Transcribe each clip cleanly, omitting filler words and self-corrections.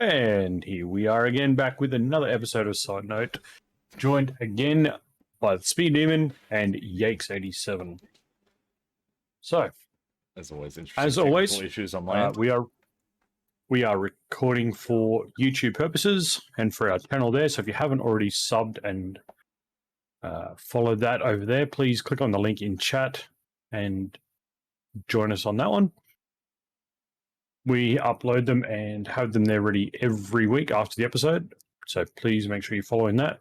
And here we are again, back with another episode of Side Note, joined again by the Speed Demon and Yakes87. So, As always, interesting as always, technical issues on my end. we are recording for YouTube purposes and for our channel there. So if you haven't already subbed and followed that over there, please click on the link in chat and join us on that one. We upload them and have them there ready every week after the episode. So please make sure you're following that.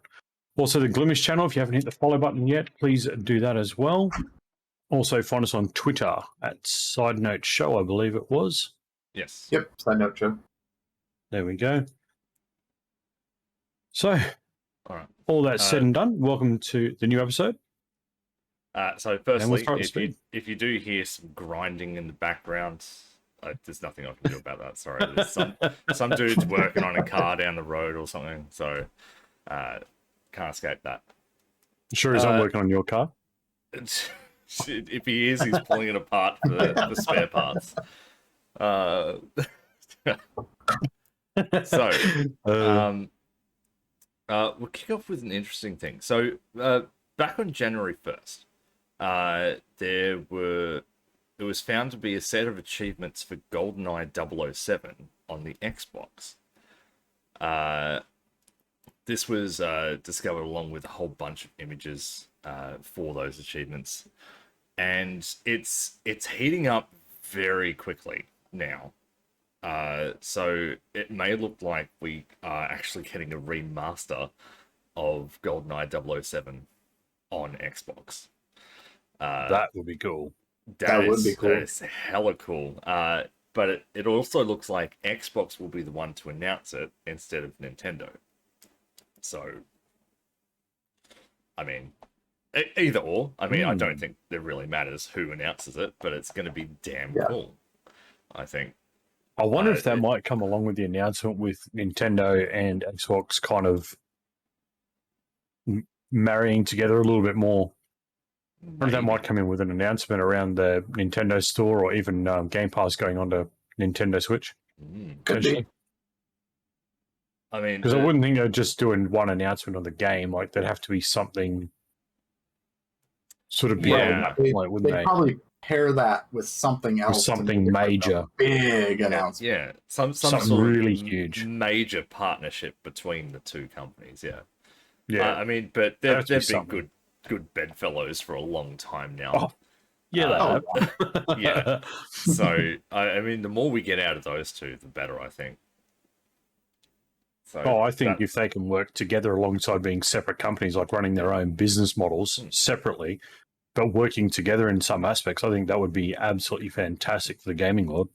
Also, the Glimesh channel, if you haven't hit the follow button yet, please do that as well. Also, find us on Twitter at Side Note Show, I believe it was. Yes. Yep, Side Note Show. There we go. So, All right. all that said and done, welcome to the new episode. So firstly, we'll if you do hear some grinding in the background, there's nothing I can do about that. Sorry, there's some dude's working on a car down the road or something, so can't escape that. Sure as I'm working on your car. If he is, he's pulling it apart for spare parts. So, we'll kick off with an interesting thing. So, back on January 1st, it was found to be a set of achievements for GoldenEye 007 on the Xbox. This was discovered along with a whole bunch of images for those achievements, and it's heating up very quickly now. So it may look like we are actually getting a remaster of GoldenEye 007 on Xbox. That would be cool. That would be cool. That is hella cool. But it also looks like Xbox will be the one to announce it instead of Nintendo. So, I mean, either or. I mean, I don't think it really matters who announces it, but it's going to be damn cool, I think. I wonder if that might come along with the announcement with Nintendo and Xbox kind of marrying together a little bit more. Or that might come in with an announcement around the Nintendo store or even Game Pass going on to Nintendo Switch. Could be. I mean, because I wouldn't think they're just doing one announcement on the game. Like, there'd have to be something sort of beyond that point, wouldn't they? Probably pair that with something else. With something major. Like big announcement. Yeah. Some something sort really of huge. Major partnership between the two companies, yeah. Yeah. I mean, but they've been good bedfellows for a long time now. Oh, yeah, yeah. So, I mean, the more we get out of those two, the better, I think. So I think if they can work together alongside being separate companies, like running their own business models separately, but working together in some aspects, I think that would be absolutely fantastic for the gaming world.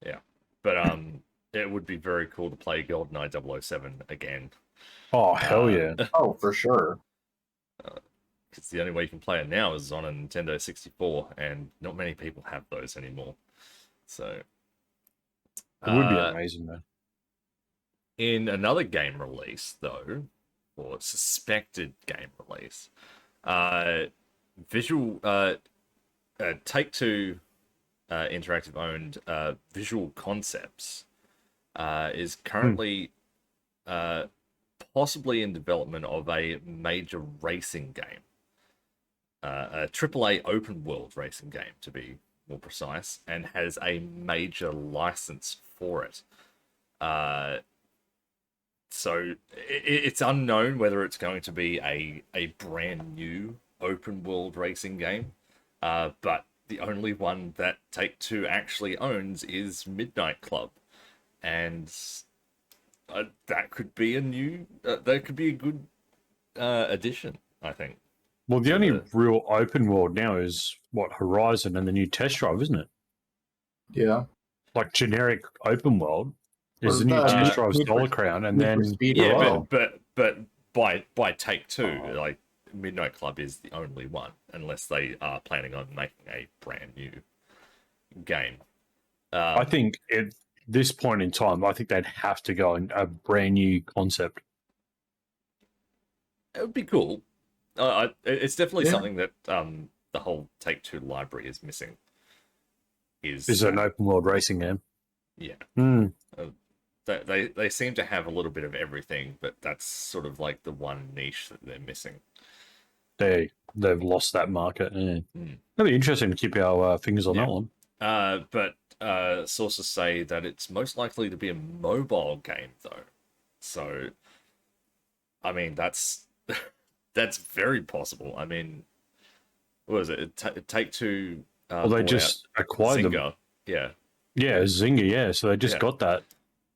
Yeah. But it would be very cool to play GoldenEye 007 again. Oh, hell yeah. Oh, for sure. Because the only way you can play it now is on a Nintendo 64, and not many people have those anymore. So it would be amazing, though. In another game release, though, or suspected game release, Take-Two Interactive owned Visual Concepts is currently possibly in development of a major racing game. A AAA open world racing game, to be more precise, and has a major license for it. So it's unknown whether it's going to be a brand new open world racing game, but the only one that Take-Two actually owns is Midnight Club, and that could be that could be a good addition, I think. Well, the only real open world now is Horizon and the new Test Drive, isn't it? Yeah. Like generic open world is the new Test Drive Solar Crown, and then but by Take-Two, like Midnight Club is the only one, unless they are planning on making a brand new game. I think at this point in time, I think they'd have to go in a brand new concept. It would be cool. It's definitely something that the whole Take-Two library is missing. Is an open world racing game? Yeah. they seem to have a little bit of everything, but that's sort of like the one niche that they're missing. They've lost that market. Yeah. Mm. It'll be interesting to keep our fingers on Yeah. that one. But sources say that it's most likely to be a mobile game, though. So, I mean, that's that's very possible. I mean, what was it? Take-Two. Well, they just acquired them. Zynga. Yeah. Yeah, Zynga. Yeah, so they just Yeah. got that.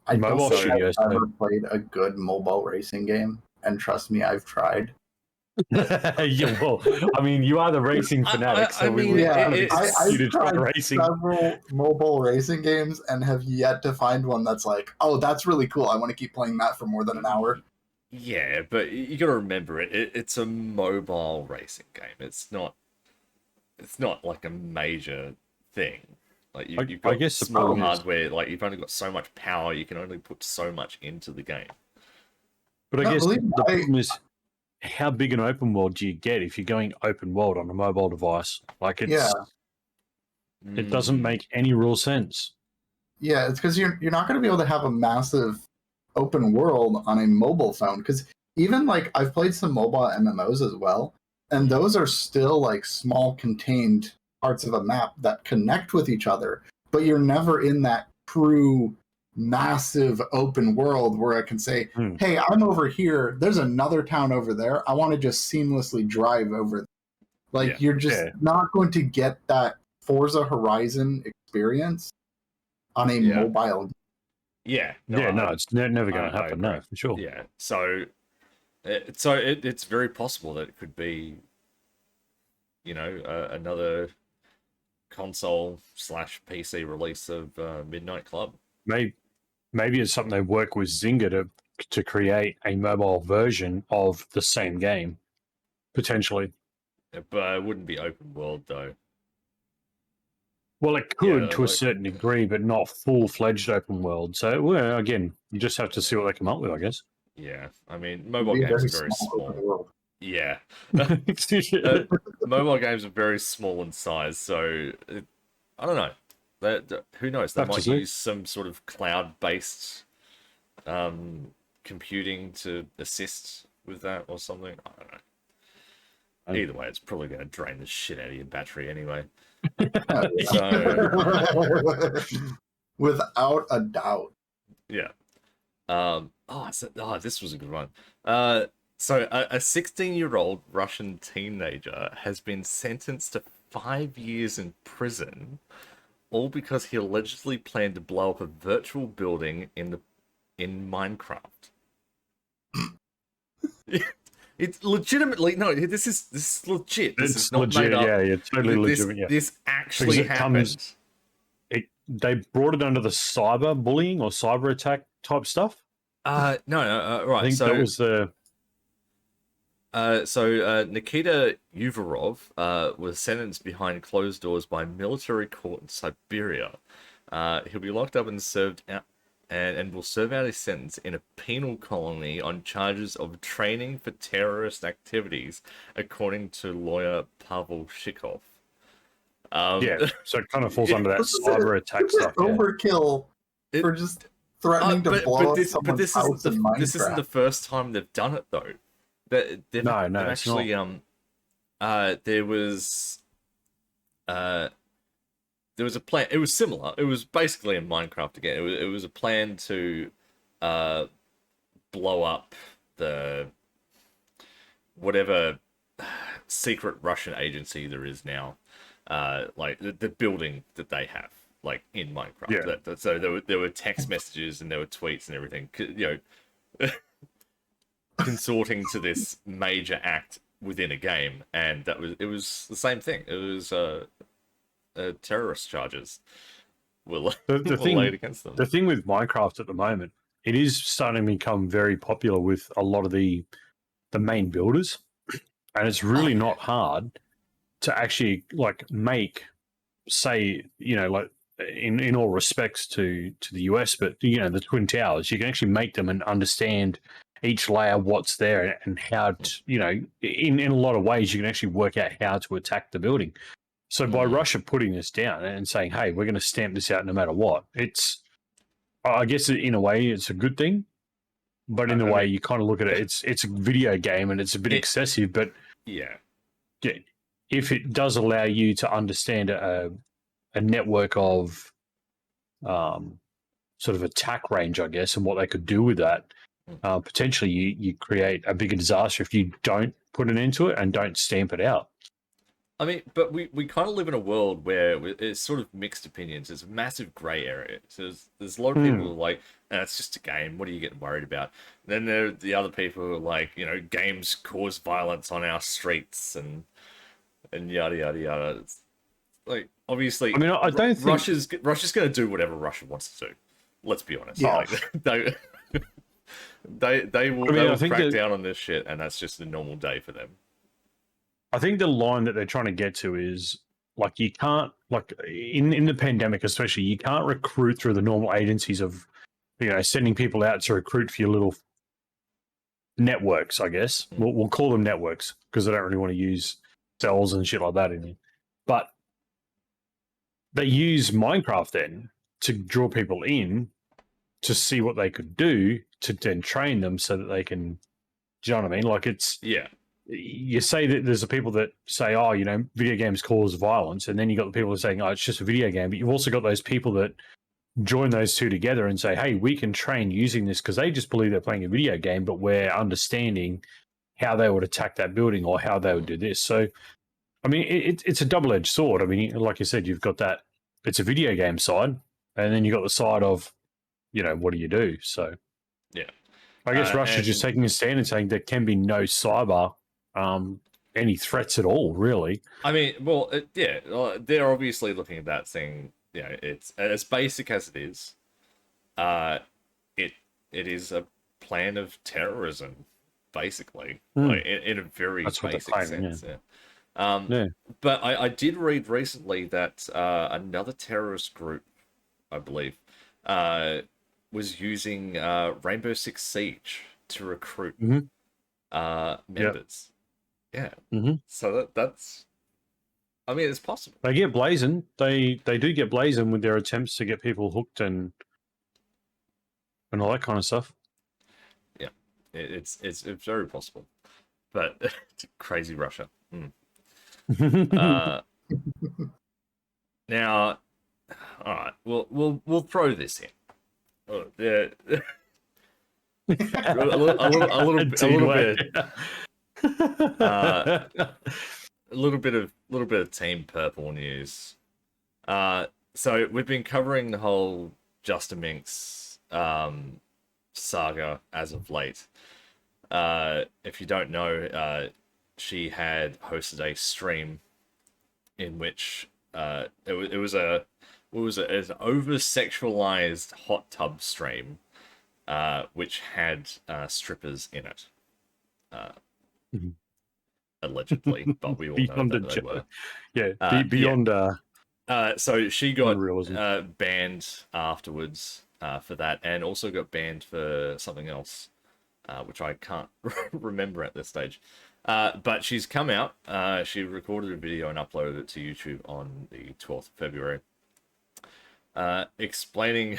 I Mobile don't think studios, I've ever played a good mobile racing game, and trust me, I've tried. Yeah, well, I mean, you are the racing fanatic, so I we mean, would Yeah, it's- you to try racing. several mobile racing games and have yet to find one that's like, oh, that's really cool. I want to keep playing that for more than an hour. Yeah, but you got to remember it's a mobile racing game. It's not like a major thing. Like you've got I guess the small problem is- hardware. Like you've only got so much power. You can only put so much into the game. But I No, guess believe the me, problem is, how big an open world do you get if you're going open world on a mobile device? Like, it doesn't make any real sense. Yeah, it's because you're not going to be able to have a massive open world on a mobile phone. Because even like I've played some mobile MMOs as well, and those are still like small contained parts of a map that connect with each other, but you're never in that true massive open world where I can say, Hmm. hey, I'm over here, there's another town over there, I want to just seamlessly drive over there. Like Yeah. you're just not going to get that Forza Horizon experience on a Yeah. mobile. Yeah. It's never going I to happen. agree. No, for sure. Yeah. So it's very possible that it could be, another console / PC release of Midnight Club. Maybe it's something they work with Zynga to create a mobile version of the same game, potentially. But it wouldn't be open world though. Well, it could to a like- certain degree, but not full-fledged open world. So, well, again, you just have to see what they come up with, I guess. Yeah, I mean, mobile Be a games are very open small. world. Yeah, mobile games are very small in size, so I don't know. Who knows? They Have to might see. use some sort of cloud-based computing to assist with that or something. I don't know. Either way, it's probably going to drain the shit out of your battery anyway. So Without a doubt. yeah. This was a good one. So a 16-year-old Russian teenager has been sentenced to 5 years in prison, all because he allegedly planned to blow up a virtual building in Minecraft. It's legitimately this is legit. This It's is not legit, made up. yeah, totally legitimate. Yeah. This actually Because it happened. They brought it under the cyber bullying or cyber attack type stuff. No, right. I think So that was the. Nikita Uvarov was sentenced behind closed doors by a military court in Siberia. He'll be locked up and served out, and will serve out his sentence in a penal colony on charges of training for terrorist activities, according to lawyer Pavel Shikov. Yeah, so it kind of falls under that cyber attack stuff. Yeah. Overkill for just threatening to blow up someone's house in Minecraft. This isn't the first time they've done it though. They've actually there was a plan. It was similar. It was basically in Minecraft again. It was a plan to blow up the whatever secret Russian agency there is now, like the building that they have, like in Minecraft. Yeah. So there were text messages and there were tweets and everything. Consorting to this major act within a game, and it was the same thing. It was terrorist charges were laid against them. The thing with Minecraft at the moment, it is starting to become very popular with a lot of the main builders, and it's really not hard to actually like make, say, like in all respects to the US, but the Twin Towers, you can actually make them and understand each layer, what's there, and how to, in a lot of ways, you can actually work out how to attack the building. So by Russia putting this down and saying, hey, we're going to stamp this out no matter what, it's I guess in a way it's a good thing, but in a I way mean, you kind of look at it, it's a video game and it's a bit excessive. But yeah, if it does allow you to understand a network of sort of attack range, I guess, and what they could do with that, potentially you create a bigger disaster if you don't put an end to it and don't stamp it out. I mean, but we kind of live in a world where it's sort of mixed opinions. There's a massive grey area. So there's a lot of people who are like, it's just a game. What are you getting worried about? And then there are the other people who are like, games cause violence on our streets and yada yada yada. It's like, obviously, I mean, I don't think Russia's going to do whatever Russia wants to do. Let's be honest. Yeah. Like, they will, they will crack down on this shit, and that's just a normal day for them. I think the line that they're trying to get to is like you can't, like in the pandemic especially, you can't recruit through the normal agencies of sending people out to recruit for your little networks. I guess we'll call them networks because I don't really want to use cells and shit like that in it. But they use Minecraft then to draw people in to see what they could do to then train them so that they can. Do you know what I mean? Like you say that there's the people that say, video games cause violence, and then you got the people that are saying, it's just a video game. But you've also got those people that join those two together and say, hey, we can train using this because they just believe they're playing a video game, but we're understanding how they would attack that building or how they would do this. So, I mean, it's a double-edged sword. I mean, like you said, you've got that, it's a video game side, and then you've got the side of, what do you do? So, yeah. I guess Russia's just taking a stand and saying there can be no cyber any threats at all, really. I mean, well, they're obviously looking at that saying, it's as basic as it is. It is a plan of terrorism, basically, like in a very basic sense. Yeah. But I did read recently that another terrorist group, I believe, was using Rainbow Six Siege to recruit members. Yeah. So that's. I mean, it's possible. They get blazing. They do get blazing with their attempts to get people hooked and all that kind of stuff. Yeah, it's very possible, but crazy Russia. Now, all right, we'll throw this in. A little bit of Team Purple news. So we've been covering the whole Justin Minks saga as of late. If you don't know, she had hosted a stream in which it was an over-sexualized hot tub stream, which had strippers in it. Allegedly, but we all know that they were. Yeah, beyond. So she got banned afterwards for that, and also got banned for something else, which I can't remember at this stage. But she's come out. She recorded a video and uploaded it to YouTube on the 12th of February, explaining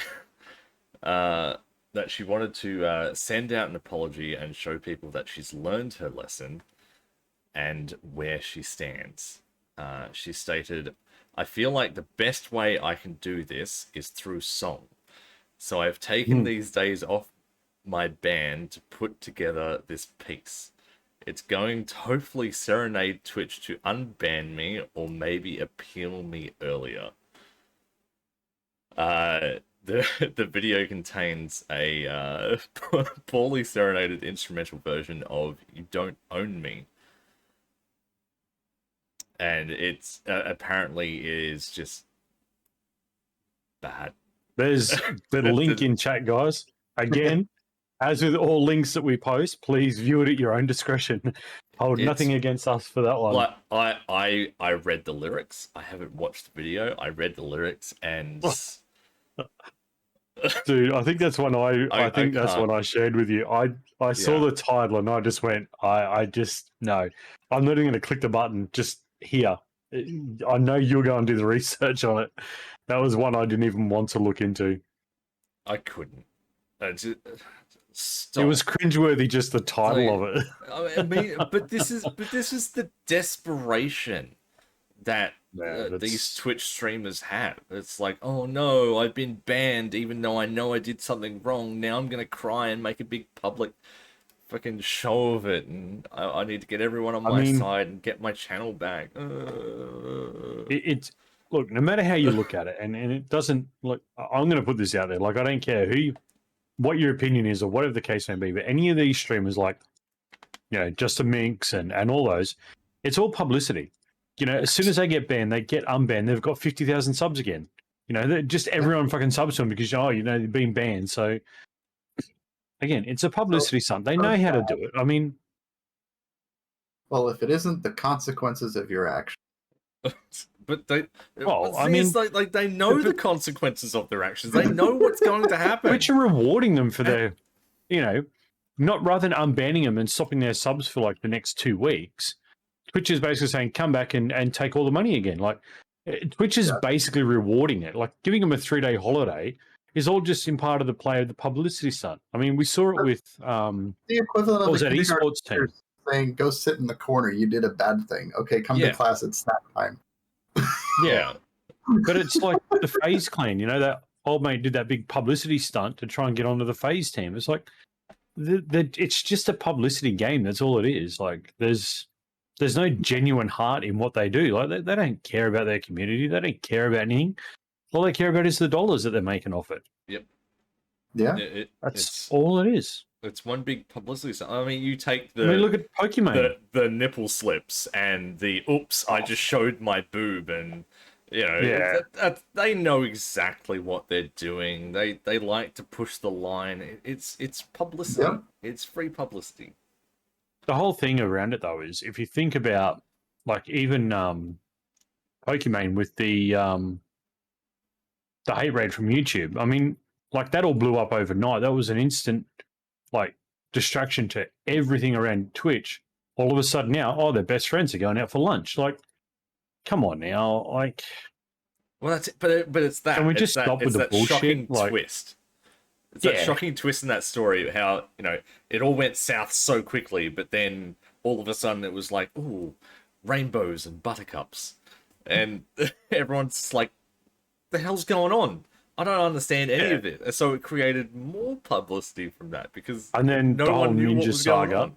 that she wanted to send out an apology and show people that she's learned her lesson and where she stands. She stated, I feel like the best way I can do this is through song. So I've taken these days off my band to put together this piece. It's going to hopefully serenade Twitch to unban me or maybe appeal me earlier. The video contains a poorly serenaded instrumental version of You Don't Own Me. And it's apparently is just bad. There's the link in chat, guys. Again, as with all links that we post, please view it at your own discretion. Hold nothing against us for that one. Like I read the lyrics. I haven't watched the video. I read the lyrics and dude, I think that's one I think that's one I shared with you. I saw the title and I just went, I just no. I'm not even going to click the button. Just here. I know you're going to do the research on it. That was one I didn't even want to look into. I couldn't. Just, It stop. was cringeworthy, just the title Like, of it. I mean, but this is the desperation that Yeah, these that's. Twitch streamers have. It's like, oh no, I've been banned, even though I know I did something wrong. Now I'm gonna cry and make a big public fucking show of it, and I need to get everyone on I my mean, side and get my channel back. it's look. No matter how you look at it, and it doesn't look. I'm going to put this out there. Like, I don't care what your opinion is, or whatever the case may be. But any of these streamers, like Just a Minx and all those, it's all publicity. As soon as they get banned, they get unbanned. They've got 50,000 subs again. Just everyone fucking subs to them because they're being banned. So again, it's a publicity stunt. They know how to do it. I mean, Well, if it isn't the consequences of your action. But they, Well, I see, mean, it's like they know the consequences of their actions. They know what's going to happen. Twitch are rewarding them for their, not rather than unbanning them and stopping their subs for like the next 2 weeks. Twitch is basically saying, come back and take all the money again. Like, Twitch is basically rewarding it. Like, giving them a 3-day holiday is all just in part of the play of the publicity stunt. I mean, we saw it with The equivalent of what was the that esports team? saying, "Go sit in the corner. You did a bad thing. Okay, come to class. It's snack time." Yeah, but it's like the FaZe clan. That old mate did that big publicity stunt to try and get onto the FaZe team. It's like it's just a publicity game. That's all it is. Like, there's no genuine heart in what they do. Like, they don't care about their community. They don't care about anything. All they care about is the dollars that they're making off it. Yep. Yeah. That's all it is. It's one big publicity stunt. I mean, you take look at Pokemon. The nipple slips and the oops, I just showed my boob, and they know exactly what they're doing. They like to push the line. It's publicity. Yep. It's free publicity. The whole thing around it, though, is if you think about, like, even Pokemon with the hate raid from YouTube. I mean, like, that all blew up overnight. That was an instant, like, distraction to everything around Twitch. All of a sudden now, their best friends are going out for lunch. Like, come on now, like. Well, that's it. But it's that. Can we just stop with the bullshit? Shocking like, twist. It's that shocking twist in that story. How it all went south so quickly, but then all of a sudden it was like, ooh, rainbows and buttercups, and everyone's like, the hell's going on? I don't understand any of it. So it created more publicity from that because and then no the whole one knew Ninja what was saga. going on.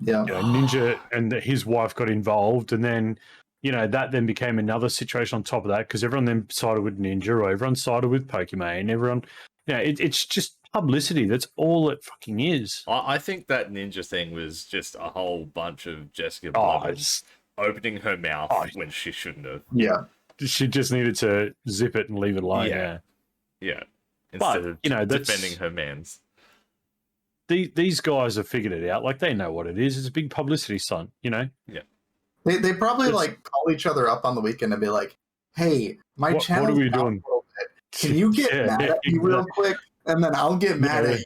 Yeah. Ninja and his wife got involved, and then that then became another situation on top of that because everyone then sided with Ninja, or everyone sided with Pokemon, and everyone, it's just publicity. That's all it fucking is. I think that Ninja thing was just a whole bunch of Jessica Blevins opening her mouth when she shouldn't have. Yeah. She just needed to zip it and leave it alone. Yeah. Instead of defending her mans. These guys have figured it out. Like, they know what it is. It's a big publicity stunt, Yeah. They probably call each other up on the weekend and be like, "Hey, my channel. What are we doing? Can you get mad at me real quick, and then I'll get mad at you,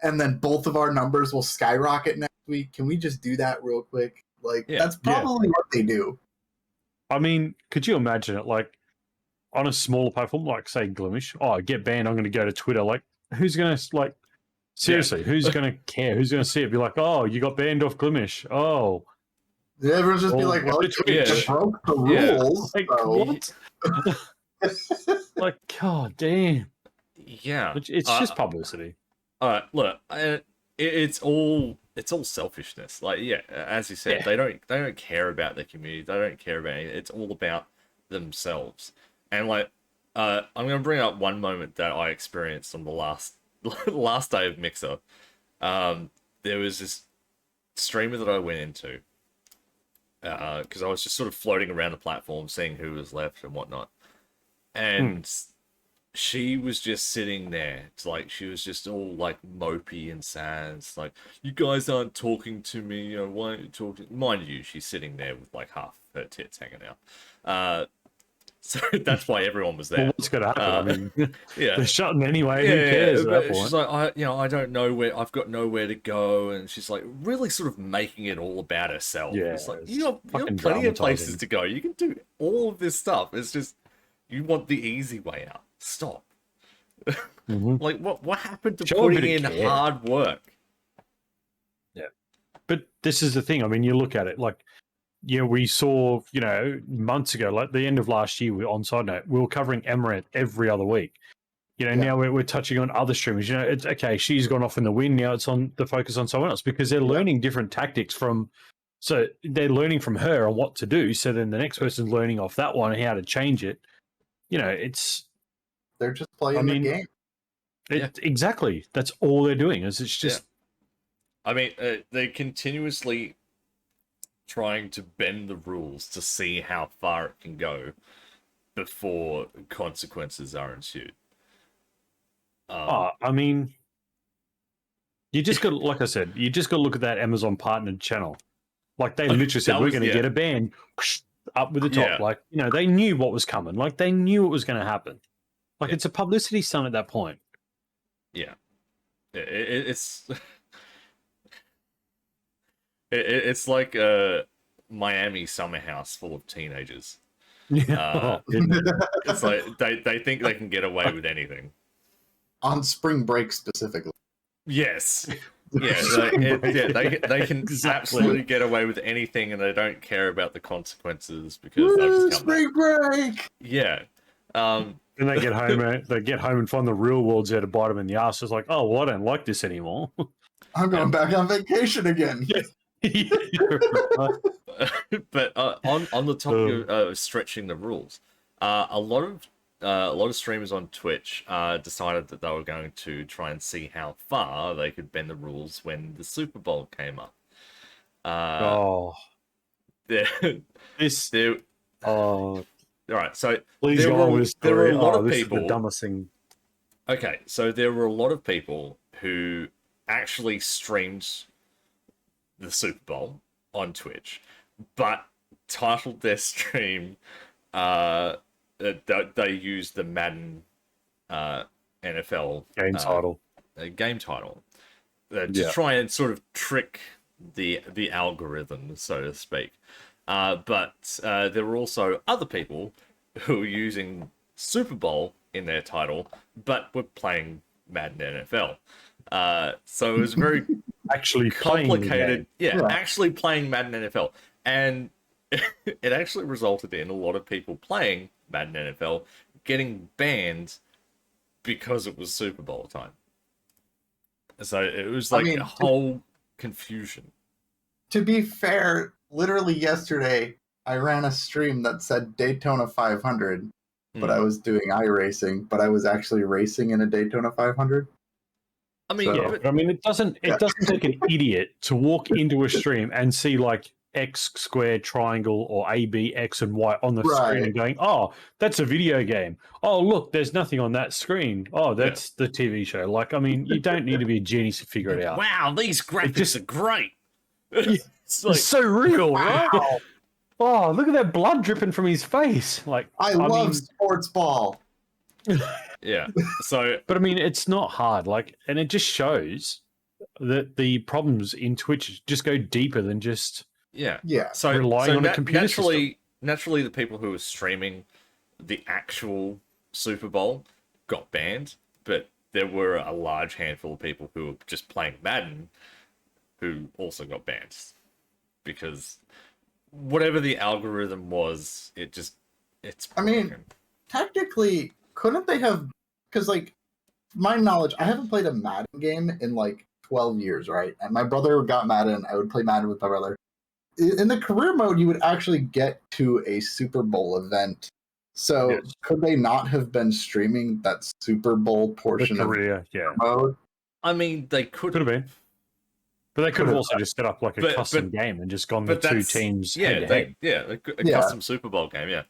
and then both of our numbers will skyrocket next week. Can we just do that real quick?" Like, that's probably what they do. I mean, could you imagine it, like, on a smaller platform, like, say, Glimesh? I get banned, I'm going to go to Twitter. Like, who's going to, like, seriously, who's going to care? Who's going to see it? Be like, oh, you got banned off Glimesh. Oh. Yeah, everyone's just be like, well, you broke the rules. Like, so. what? Like, god damn. Yeah. It's just publicity. Look, it's all selfishness. Like, as you said, they don't care about their community. They don't care about anything. It's all about themselves. And like, I'm gonna bring up one moment that I experienced on the last day of Mixer. There was this streamer that I went into because I was just sort of floating around the platform, seeing who was left and whatnot, and she was just sitting there. It's like she was just all like mopey and sad. It's like, you guys aren't talking to me. Why aren't you talking? Mind you, she's sitting there with like half her tits hanging out. So that's why everyone was there. Well, what's going to happen? I mean, yeah, they're shutting anyway. Who cares at that point? She's like, I don't know where. I've got nowhere to go, and she's like, really sort of making it all about herself. Yeah, it's like, you got plenty of places to go. You can do all of this stuff. It's just you want the easy way out. Stop. Like, what happened to Show a bit putting in of care. hard work? Yeah. But this is the thing. I mean, you look at it like, we saw, months ago, like the end of last year, on Side Note, we were covering Amaranth every other week. Now we're touching on other streamers. It's okay. She's gone off in the wind. Now it's on the focus on someone else because they're learning different tactics from. So they're learning from her on what to do. So then the next person's learning off that one and how to change it. It's. They're just playing the game. Exactly. That's all they're doing. It's just. I mean, they're continuously trying to bend the rules to see how far it can go before consequences are ensued. I mean, you just got, like I said, you just got to look at that Amazon partnered channel. Like they literally said, we're going to get a ban up with the top. Yeah. Like, they knew what was coming. Like they knew it was going to happen. Like it's a publicity stunt at that point. Yeah. It's it's like a Miami summer house full of teenagers. It's like they think they can get away with anything. On spring break specifically. Yes. Yeah, they can absolutely get away with anything, and they don't care about the consequences because they've just come spring break. Yeah. Then they get home. And find the real world's there to bite them in the ass. It's like, oh, well, I don't like this anymore. I'm going back on vacation again. But on the topic of stretching the rules, a lot of streamers on Twitch decided that they were going to try and see how far they could bend the rules when the Super Bowl came up. All right, so please there were a lot of this people. Is the dumbest thing. Okay, so there were a lot of people who actually streamed the Super Bowl on Twitch, but titled their stream. They used the Madden NFL game title to try and sort of trick the algorithm, so to speak. But there were also other people who were using Super Bowl in their title, but were playing Madden NFL. So it was very actually complicated. Actually playing Madden NFL. And it actually resulted in a lot of people playing Madden NFL getting banned because it was Super Bowl time. So it was like a whole confusion. To be fair, literally yesterday, I ran a stream that said Daytona 500, but I was doing iRacing, but I was actually racing in a Daytona 500. I mean, it doesn't take an idiot to walk into a stream and see like X squared triangle or A, B, X and Y on the screen and going, oh, that's a video game. Oh, look, there's nothing on that screen. Oh, that's the TV show. Like, I mean, you don't need to be a genius to figure it out. Wow, these graphics are great. It's like, so real, right? Oh, look at that blood dripping from his face. Like, I love sports ball. Yeah. So, but I mean, it's not hard. Like, and it just shows that the problems in Twitch just go deeper than just So relying on a computer system. Naturally, the people who were streaming the actual Super Bowl got banned, but there were a large handful of people who were just playing Madden who also got banned because whatever the algorithm was, it's broken. I mean, technically, couldn't they have? Because, like, my knowledge, I haven't played a Madden game in like 12 years, right? And my brother got Madden. I would play Madden with my brother. In the career mode, you would actually get to a Super Bowl event. So could they not have been streaming that Super Bowl portion of mode? I mean, they could have been. But they could have also just set up like a custom game and just gone the two teams head-to-head. A custom Super Bowl game,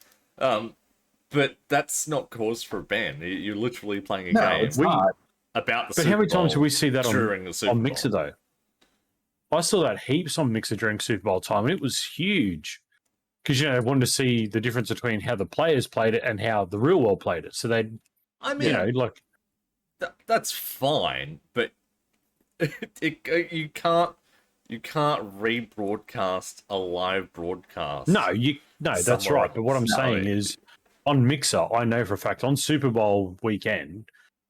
but that's not cause for a ban. You're literally playing a game about the Super Bowl. But how many times do we see that on Bowl. Mixer, though? I saw that heaps on Mixer during Super Bowl time, and it was huge. Because, they wanted to see the difference between how the players played it and how the real world played it. So they'd, that's fine, but you can't rebroadcast a live broadcast. No, that's right. But what I'm saying is, on Mixer, I know for a fact on Super Bowl weekend,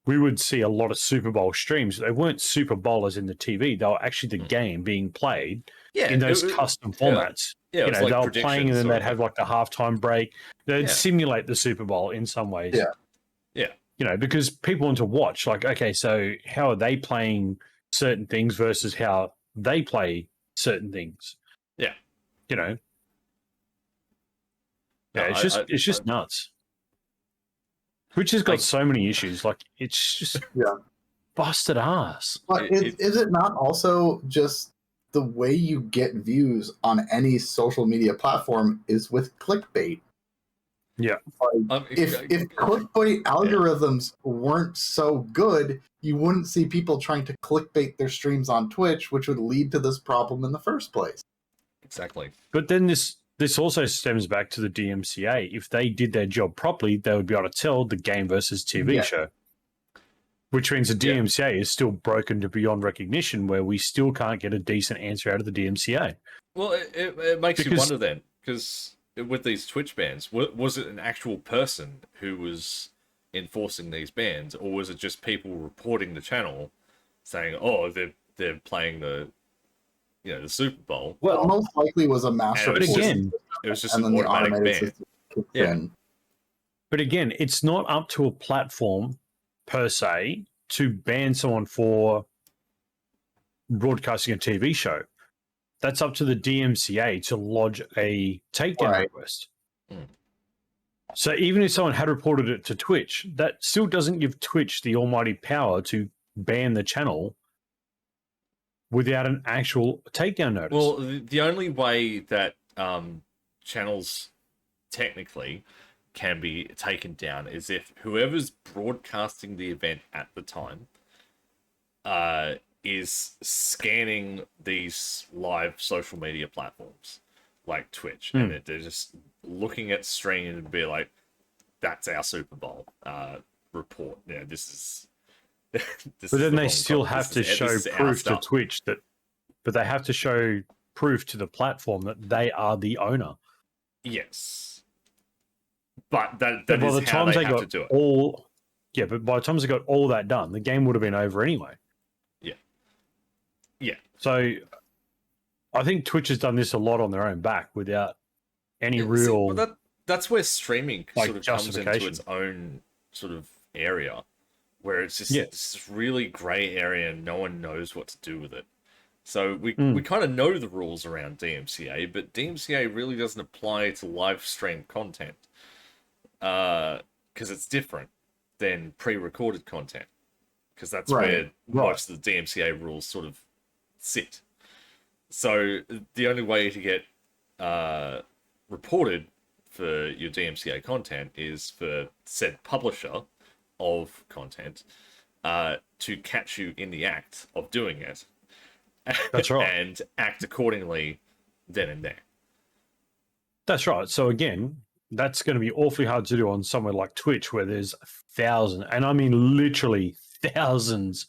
we would see a lot of Super Bowl streams. They weren't Super Bowl as in the TV. They were actually the game being played in those custom formats. Yeah, you know, like they were playing and then they'd have like the halftime break. They'd simulate the Super Bowl in some ways. Yeah. You know, because people want to watch, like, okay, so how are they playing certain things versus how they play certain things? Yeah. You know? No, Yeah, it's just nuts. Twitch has got so many issues. Like, it's just busted ass. But is it not also just the way you get views on any social media platform is with clickbait? Yeah. If clickbait algorithms weren't so good, you wouldn't see people trying to clickbait their streams on Twitch, which would lead to this problem in the first place. Exactly. But then this also stems back to the DMCA. If they did their job properly, they would be able to tell the game versus TV show. Which means the DMCA is still broken to beyond recognition, where we still can't get a decent answer out of the DMCA. Well, it makes you wonder then, because with these Twitch bans, was it an actual person who was enforcing these bans, or was it just people reporting the channel saying, "Oh, they're playing the Super Bowl"? Well, most likely was a master. But again, it was just an automatic ban. But again, it's not up to a platform per se to ban someone for broadcasting a TV show. That's up to the DMCA to lodge a takedown request. So even if someone had reported it to Twitch, that still doesn't give Twitch the almighty power to ban the channel without an actual takedown notice. Well, the only way that channels technically can be taken down is if whoever's broadcasting the event at the time is scanning these live social media platforms like Twitch, and they're just looking at stream and be like, "That's our Super Bowl report." Yeah, this is. But then they still have to show proof to Twitch but they have to show proof to the platform that they are the owner. Yes. But that by is the how time they have to do it. But by the time they got all that done, the game would have been over anyway. Yeah. So I think Twitch has done this a lot on their own back without any real... Well, that's where streaming like, sort of comes into its own sort of area, where it's just this really grey area and no one knows what to do with it. So we kind of know the rules around DMCA, but DMCA really doesn't apply to live stream content because it's different than pre-recorded content, because that's where most of the DMCA rules sort of sit. So the only way to get reported for your DMCA content is for said publisher of content to catch you in the act of doing it. That's right. And act accordingly then and there. That's right. So again, that's going to be awfully hard to do on somewhere like Twitch, where there's thousands, and I mean literally thousands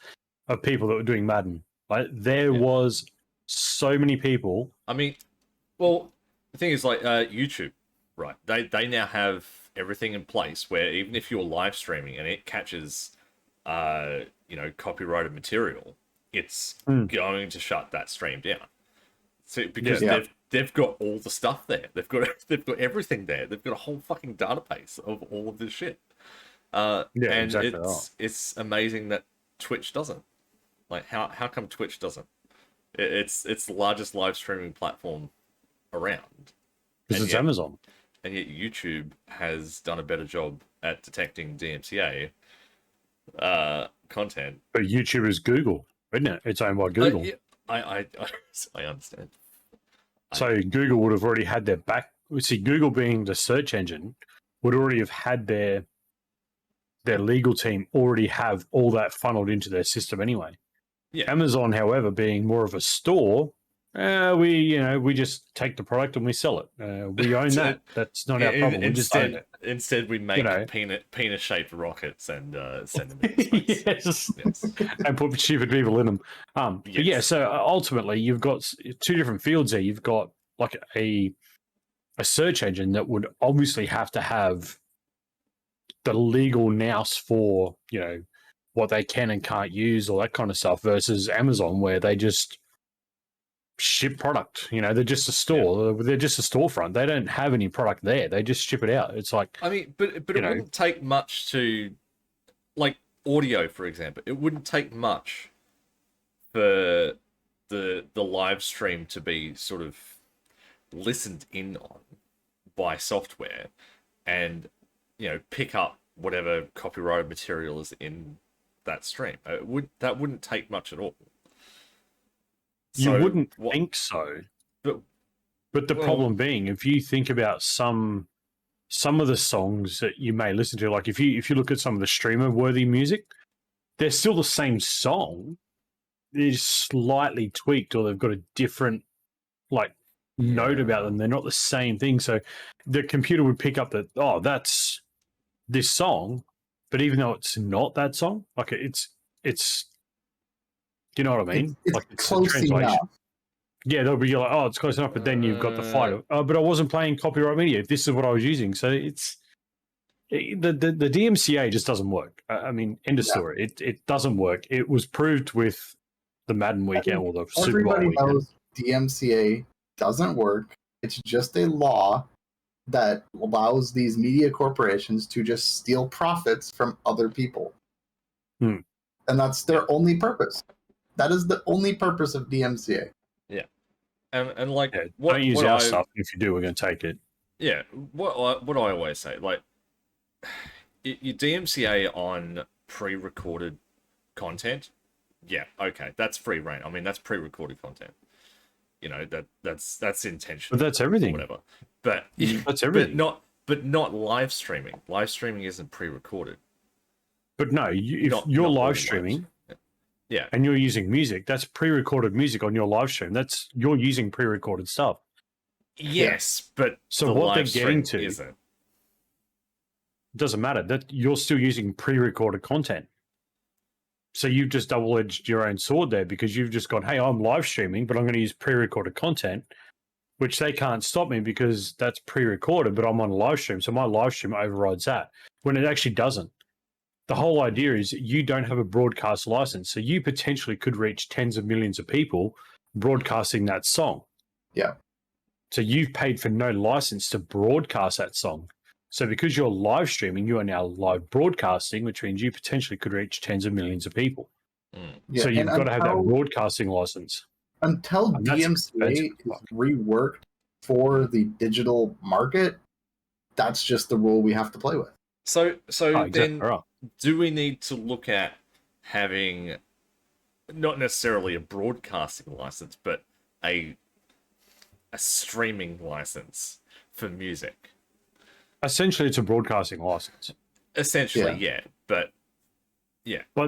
of people that were doing Madden. Like there was so many people. I mean, well, the thing is, like YouTube, right? They now have everything in place where even if you're live streaming and it catches, copyrighted material, it's going to shut that stream down. So because they've got all the stuff there, they've got everything there. They've got a whole fucking database of all of this shit. It's amazing that Twitch doesn't. Like how come Twitch doesn't? It's the largest live streaming platform around. Because it's Amazon. And yet YouTube has done a better job at detecting DMCA content. But YouTube is Google, isn't it? It's owned by Google. I understand. So Google would have already had their back. See, Google being the search engine would already have had their legal team already have all that funneled into their system anyway. Yeah. Amazon, however, being more of a store, we just take the product and we sell it. We own that. That's not our problem. We just own it. Instead, we make penis-shaped rockets and send them into space. yes. And put stupid people in them. But yeah, so ultimately, you've got two different fields there. You've got like a search engine that would obviously have to have the legal nous for, what they can and can't use, all that kind of stuff, versus Amazon, where they just ship product. You know, they're just a store. Yeah. They're just a storefront. They don't have any product there. They just ship it out. It's like, I mean, but it wouldn't take much to, like audio, for example. It wouldn't take much for the live stream to be sort of listened in on by software, and pick up whatever copyrighted material is in that stream. That wouldn't take much at all. You wouldn't think so, but the problem being, if you think about some of the songs that you may listen to, like if you look at some of the streamer worthy music, they're still the same song. They're slightly tweaked, or they've got a different note about them. They're not the same thing. So the computer would pick up that, oh, that's this song, but even though it's not that song, like it's do you know what I mean? It's close enough. Yeah, they'll be like, oh, it's close enough, but then you've got the fight of, oh, but I wasn't playing copyright media. This is what I was using. So the DMCA just doesn't work. I mean, end of story. It doesn't work. It was proved with the Madden weekend or the Super Bowl weekend. Everybody knows DMCA doesn't work. It's just a law that allows these media corporations to just steal profits from other people. And that's their only purpose. That is the only purpose of DMCA. Yeah. And like, don't use our stuff. If you do, we're going to take it. Yeah. What I always say, like, you DMCA on pre-recorded content. Yeah, okay, that's free reign. I mean, that's pre-recorded content. That's intentional. But that's everything. Whatever. But that's everything. But not live streaming. Live streaming isn't pre-recorded. But no, if you're live streaming, and you're using music, that's pre-recorded music on your live stream. You're using pre-recorded stuff. Yes, but so what they're getting to isn't. It doesn't matter. That you're still using pre-recorded content. So you've just double-edged your own sword there, because you've just gone, hey, I'm live streaming, but I'm going to use pre-recorded content, which they can't stop me because that's pre-recorded, but I'm on a live stream. So my live stream overrides that, when it actually doesn't. The whole idea is you don't have a broadcast license. So you potentially could reach tens of millions of people broadcasting that song. Yeah. So you've paid for no license to broadcast that song. So because you're live streaming, you are now live broadcasting, which means you potentially could reach tens of millions of people. So you've got to have that broadcasting license. Until DMCA is reworked for the digital market, that's just the rule we have to play with. So exactly then, right. Do we need to look at having not necessarily a broadcasting license, but a streaming license for music? Essentially, it's a broadcasting license. Essentially, but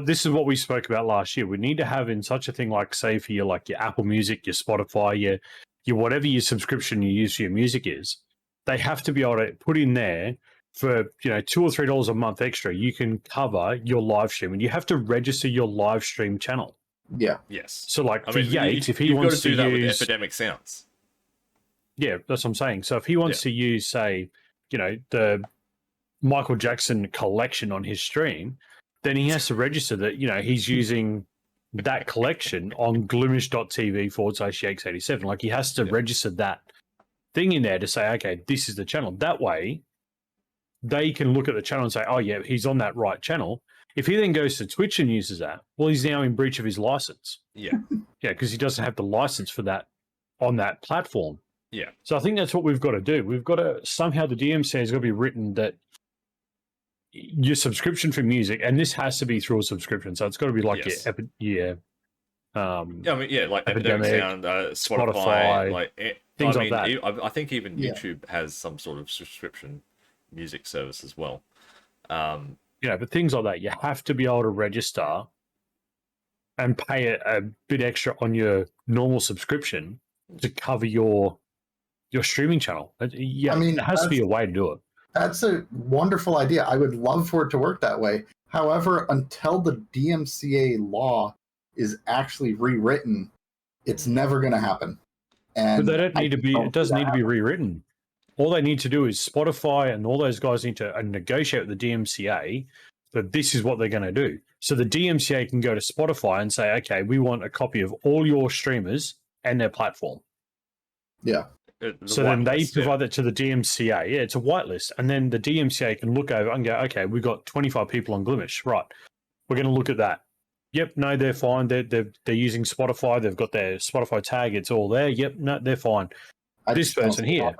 this is what we spoke about last year. We need to have in such a thing, like, say, for your Apple Music, your Spotify, your whatever your subscription you use for your music is, they have to be able to put in there for $2 or $3 a month extra. You can cover your live stream, and you have to register your live stream channel. Yeah. Yes. So, for Yates, if he wants to do that use with Epidemic Sounds. Yeah, that's what I'm saying. So if he wants to use, say, the Michael Jackson collection on his stream, then he has to register that, he's using that collection on glimesh.tv/Yates87. Like, he has to register that thing in there to say, okay, this is the channel. That way, they can look at the channel and say, oh, yeah, he's on that right channel. If he then goes to Twitch and uses that, well, he's now in breach of his license. Yeah. Yeah, because he doesn't have the license for that on that platform. Yeah. So I think that's what we've got to do. We've got to, somehow the DMCA has got to be written that your subscription for music, and this has to be through a subscription. So it's got to be like Epidemic Sound, Spotify, things like that. I think even YouTube has some sort of subscription music service as well. But things like that, you have to be able to register and pay a bit extra on your normal subscription to cover your streaming channel. Yeah, I mean, there has to be a way to do it. That's a wonderful idea. I would love for it to work that way. However, until the DMCA law is actually rewritten, it's never going to happen. And but they don't need to be. It doesn't need to be rewritten. All they need to do is Spotify and all those guys need to negotiate with the DMCA that this is what they're going to do. So the DMCA can go to Spotify and say, okay, we want a copy of all your streamers and their platform. Yeah. So then they provide that to the DMCA. Yeah, it's a whitelist. And then the DMCA can look over and go, okay, we've got 25 people on Glimesh. Right. We're going to look at that. Yep, no, they're fine. They're using Spotify. They've got their Spotify tag. It's all there. Yep, no, they're fine. This person here.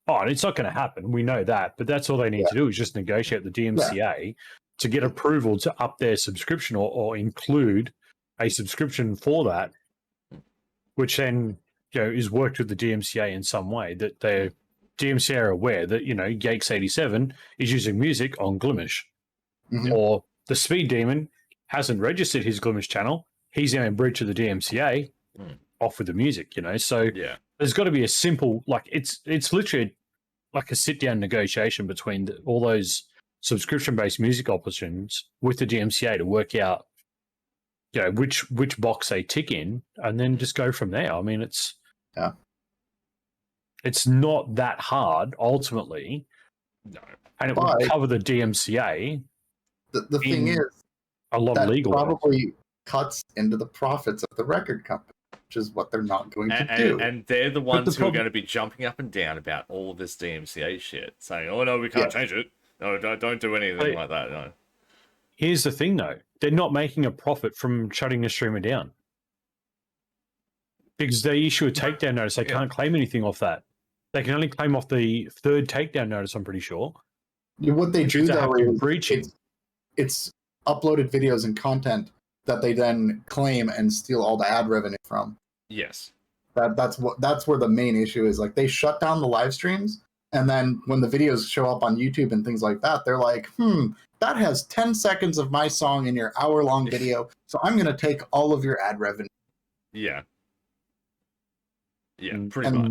Oh, and it's not going to happen. We know that. But that's all they need to do is just negotiate with the DMCA to get approval to up their subscription or include a subscription for that, which then is worked with the DMCA in some way, that the DMCA are aware that, Yakes87 is using music on Glimesh. Mhm. Or the Speed Demon hasn't registered his Glimesh channel. He's in breach of the DMCA, off with the music, So there's got to be a simple, it's literally like a sit-down negotiation between all those subscription-based music options with the DMCA to work out, which box they tick in, and then just go from there. I mean, it's not that hard ultimately. No, and it would cover the DMCA. The thing is, a lot of legal probably cuts into the profits of the record company, which is what they're not going to do. And they're the ones who are going to be jumping up and down about all of this DMCA shit, saying, "Oh no, we can't change it. No, don't do anything like that." No. Here's the thing, though: they're not making a profit from shutting the streamer down because they issue a takedown notice. They can't claim anything off that. They can only claim off the third takedown notice. I'm pretty sure. What they do though is breaching. It's uploaded videos and content that they then claim and steal all the ad revenue from. Yes. That's where the main issue is. Like, they shut down the live streams, and then when the videos show up on YouTube and things like that, they're like, that has 10 seconds of my song in your hour-long video, so I'm going to take all of your ad revenue. Yeah. Yeah, pretty much.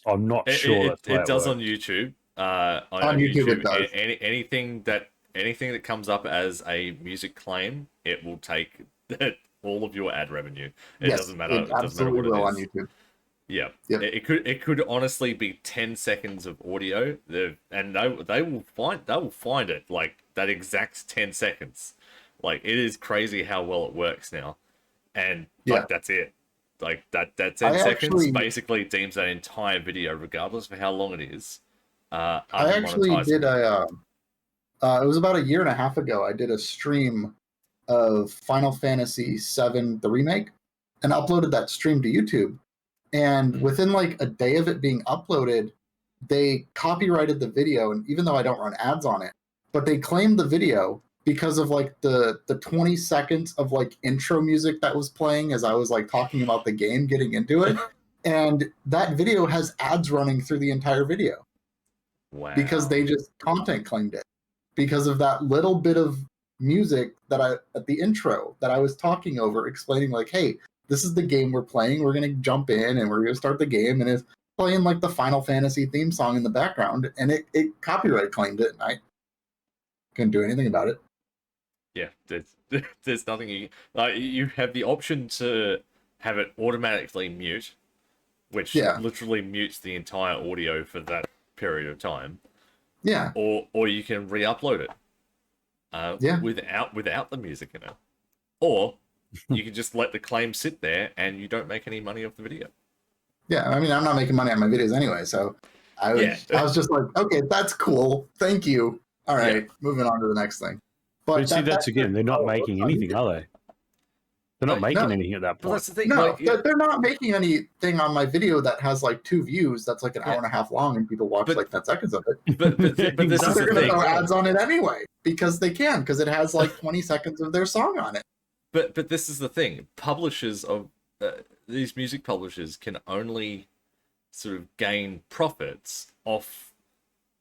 I'm not sure it does on YouTube. On YouTube it does. Anything that comes up as a music claim, it will take all of your ad revenue. It doesn't matter. It doesn't matter what it is. On YouTube. Yeah. Yep. It could honestly be 10 seconds of audio, and they will find it like that exact 10 seconds. Like, it is crazy how well it works now, and that's it. Like that 10 seconds basically deems that entire video, regardless of how long it is. I actually did it was about a year and a half ago. I did a stream of Final Fantasy VII, the remake, and uploaded that stream to YouTube. And within like a day of it being uploaded, they copyrighted the video. And even though I don't run ads on it, but they claimed the video because of like the 20 seconds of like intro music that was playing as I was like talking about the game, getting into it. And that video has ads running through the entire video. Wow. Because they just content claimed it. Because of that little bit of music that at the intro that I was talking over, explaining like, hey, this is the game we're playing. We're going to jump in and we're going to start the game. And it's playing like the Final Fantasy theme song in the background. And it copyright claimed it. And I couldn't do anything about it. Yeah, there's nothing you have the option to have it automatically mute, which literally mutes the entire audio for that period of time. Yeah. Or you can re-upload it. Without the music in it. Or you can just let the claim sit there and you don't make any money off the video. Yeah, I mean, I'm not making money on my videos anyway, so I was just like, okay, that's cool. Thank you. All right, moving on to the next thing. But see, that's again, they're not making anything, are they? They're not making anything at that point. But that's the thing. No, they're not making anything on my video that has like 2 views. That's like an hour and a half long, and people watch like 10 seconds of it. But this is they're the going to thing. throw ads on it anyway because they can, because it has like 20 seconds of their song on it. But this is the thing. Publishers of these music publishers can only sort of gain profits off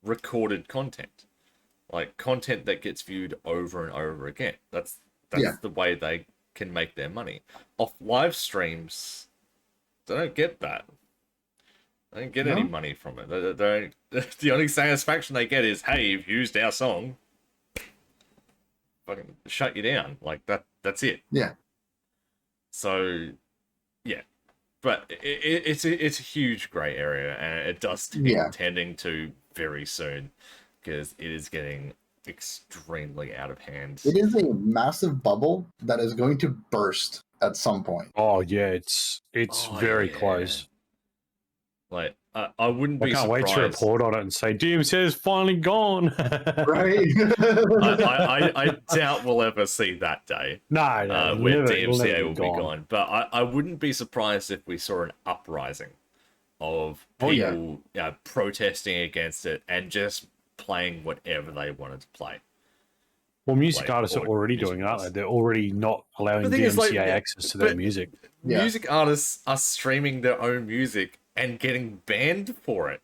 recorded content, like content that gets viewed over and over again. That's the way they can make their money. Off live streams, they don't get that. They don't get any money from it. They don't, the only satisfaction they get is, hey, you've used our song. Fucking shut you down. Like that's it. Yeah. So, yeah. But it's a huge grey area, and it does keep tending to very soon. because it is getting extremely out of hand. It is a massive bubble that is going to burst at some point. Oh yeah, it's Oh, very yeah. close. Like, I wouldn't I be can't wait to surprised. report on it and say DMCA is finally gone. Right? I doubt we'll ever see that day. No, no, Where it'll DMCA never will be gone. But I wouldn't be surprised if we saw an uprising of Oh, yeah. people protesting against it and just playing whatever they wanted to play. Well, music Like, artists are or already music doing it, aren't they? artists. They're already not allowing The thing DMCA is, like, access to their but- music. Yeah. Music artists are streaming their own music and getting banned for it.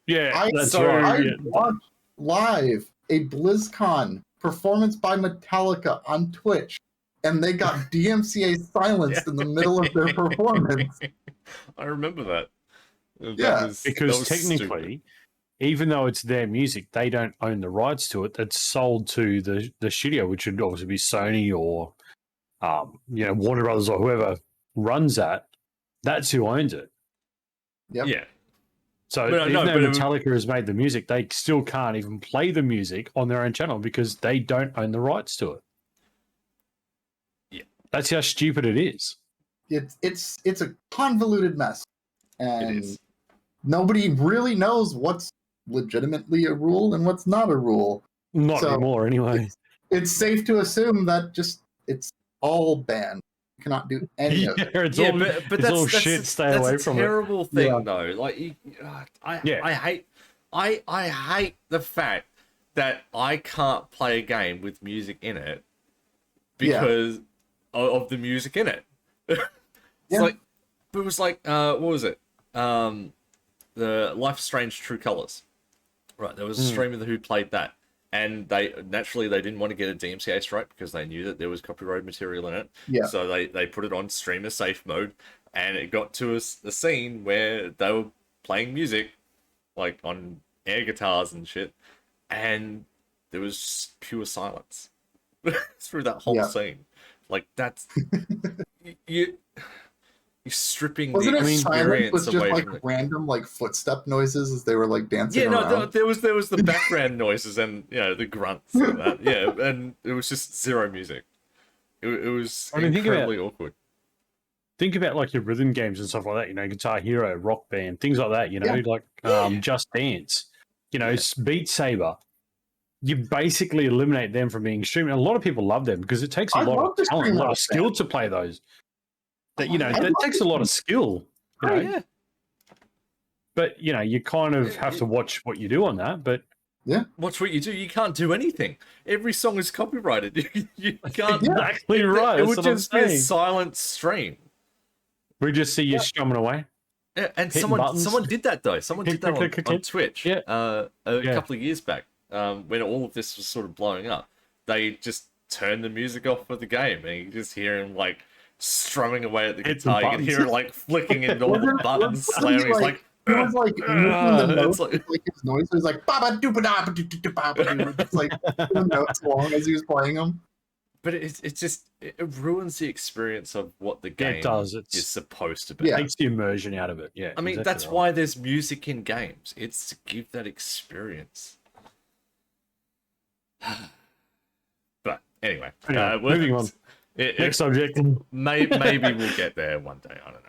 Yeah, that's so- right. I yeah. watched live a BlizzCon performance by Metallica on Twitch, and they got DMCA silenced in the middle of their performance. I remember that. Yeah, Because that was technically, stupid. even though it's their music, they don't own the rights to it. It's sold to the studio, which would obviously be Sony or Warner Brothers or whoever runs that. That's who owns it. Yep. Yeah. So But, even no, though but it- Metallica has made the music, they still can't even play the music on their own channel because they don't own the rights to it. Yeah. That's how stupid it is. It's a convoluted mess, It and is. nobody really knows what's legitimately a rule and what's not a rule. Not So, anymore, anyway. It's safe to assume that it's all banned. You cannot do any of it. It's Yeah, all, but it's that's all that's shit. a, Stay that's away a from it. terrible thing, Yeah. though. Like, Yeah. I hate the fact that I can't play a game with music in it because of the music in it. It's Yeah. like, it was like, what was it? The Life is Strange True Colors. Right, there was a streamer who played that, and they didn't want to get a DMCA strike because they knew that there was copyrighted material in it. Yeah. So they put it on streamer safe mode, and it got to a scene where they were playing music, like on air guitars and shit, and there was just pure silence through that whole Yeah. scene. Like, that's you're stripping Wasn't the it silent experience with just away like from it. random like footstep noises as they were like dancing Yeah, no, around? there was the background noises and the grunts and that. Yeah, and it was just zero music. It was I mean, think about- incredibly awkward. Think about like your rhythm games and stuff like that, Guitar Hero, Rock Band, things like that, Yeah. like Just Dance, Beat Saber. You basically eliminate them from being streamed. A lot of people love them because it takes a I lot love of to talent, stream a lot Rock of skill to play those. That I that love takes to a lot of skill. Oh, yeah. But you kind of have to watch what you do on that. But Watch what you do. You can't do anything. Every song is copyrighted. You can't. exactly right. It That's would what I'm just be a saying. silent stream. We just see you strumming away. Yeah, and Hitting someone buttons. did that though. Someone Click, did that click, click, on click. Twitch. Yeah. A Yeah. couple of years back, when all of this was sort of blowing up, they just turned the music off for the game, and you just hear him like strumming away at the Hit some guitar. You can hear it buttons. like flicking and all the Wasn't- buttons wasn't slamming. he, He's like, He was like making the notes it's like- like his noise. He was like baba doopa da ba doo doo doo ba ba doo. Just like the notes along as he was playing them. but it's just it ruins the experience of what the game does. is It's- supposed to be. Yeah. Takes the immersion out of it. Yeah. I mean, exactly that's right. why there's music in games. It's to give that experience. But anyway, Anyway, moving on. Next subject. Maybe we'll get there one day. I don't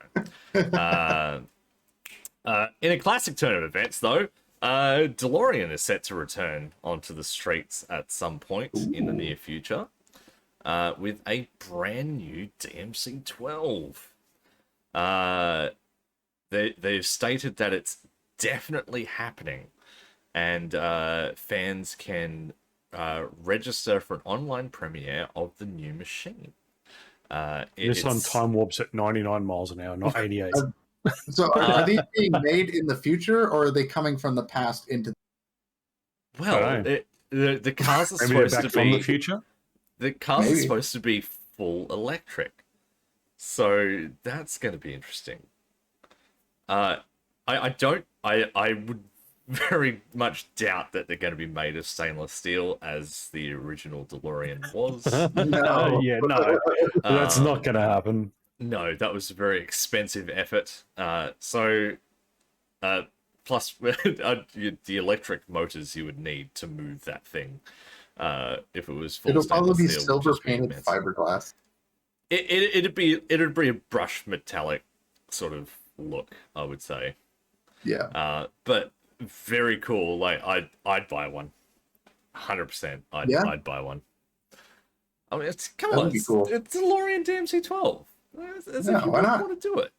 know. In a classic turn of events, though, DeLorean is set to return onto the streets at some point in the near future with a brand new DMC-12. They've stated that it's definitely happening, and fans can register for an online premiere of the new machine. This one it's- time warps at 99 miles an hour, not 88. So are these being made in the future, or are they coming from the past into? Well, the cars are Maybe they're supposed back to from the be future. the cars are Maybe. supposed to be full electric, so that's going to be interesting. I would very much doubt that they're going to be made of stainless steel as the original DeLorean was. No. Yeah, no, that's Um, not going to happen. No, that was a very expensive effort. So plus the electric motors you would need to move that thing. If it was full It'll probably be steel, would silver just be painted immense. fiberglass. It'd be a brushed metallic sort of look, I would say. Yeah. But very cool. Like I'd buy one. 100%. I'd buy one. I mean, come That on, would be cool. it's a DeLorean DMC-12. As Yeah, if you why don't not? want to do it.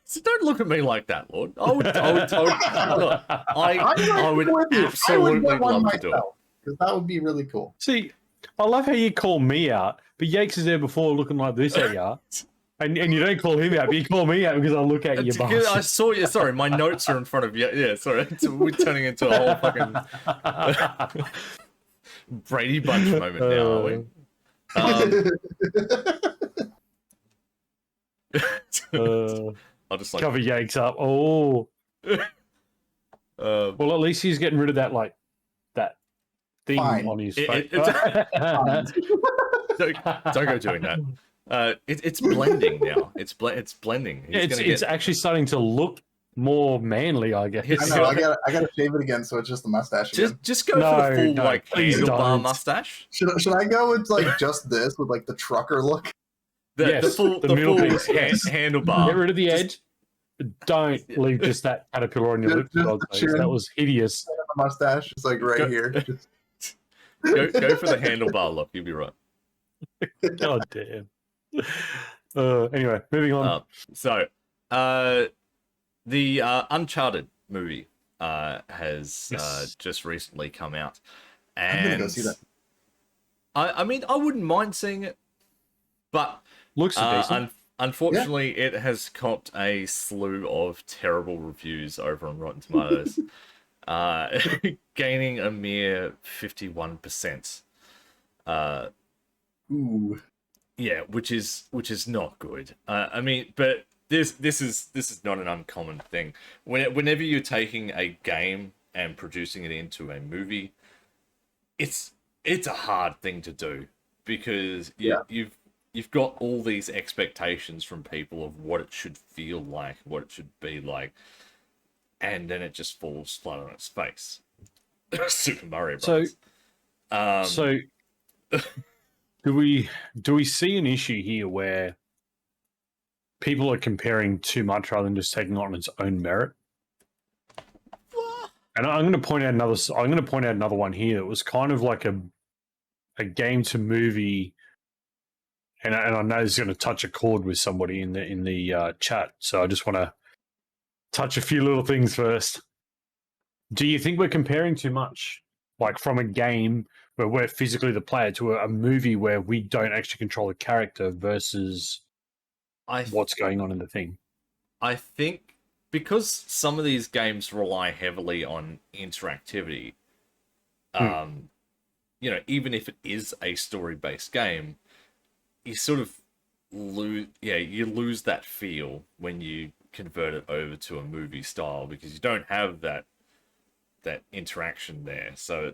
So don't look at me like that, Lord. I would totally. Look, I would absolutely love to do it. Because that would be really cool. See, I love how you call me out, but Yakes is there before looking like this at you. And you don't call him out, but you call me out because I look at you. I saw you. Sorry, my notes are in front of you. Yeah, sorry. We're turning into a whole fucking Brady Bunch moment now, are we? I'll just like cover Yakes up. Oh, well, at least he's getting rid of that that thing on his face. Don't go doing that. It's blending now. It's blending. It's actually starting to look more manly, I guess. I know. I gotta shave it again, so it's just the mustache. Just go for the full handlebar mustache. Should I go with just this with the trucker look? The full piece, handlebar. Get rid of the edge. Don't leave just that caterpillar on your lip. That was hideous. The mustache is right here. Go for the handlebar look. You'll be right. God damn. Anyway, moving on. The Uncharted movie has just recently come out, and I'm gonna go see that. I mean, I wouldn't mind seeing it, but looks decent. Unfortunately, it has copped a slew of terrible reviews over on Rotten Tomatoes, gaining a mere 51%. Ooh. Yeah, which is not good. I mean, but this is not an uncommon thing. Whenever you're taking a game and producing it into a movie, it's a hard thing to do because you've got all these expectations from people of what it should feel like, what it should be like, and then it just falls flat on its face. Super Mario Bros. So do we see an issue here where people are comparing too much rather than just taking it on its own merit? And I'm going to point out another one here. It was kind of like a game to movie, and I know it's going to touch a chord with somebody in the chat. So I just want to touch a few little things first. Do you think we're comparing too much, from a game where we're physically the player to a movie where we don't actually control the character versus what's going on in the thing? I think because some of these games rely heavily on interactivity, even if it is a story-based game, you sort of lose that feel when you convert it over to a movie style because you don't have that interaction there. So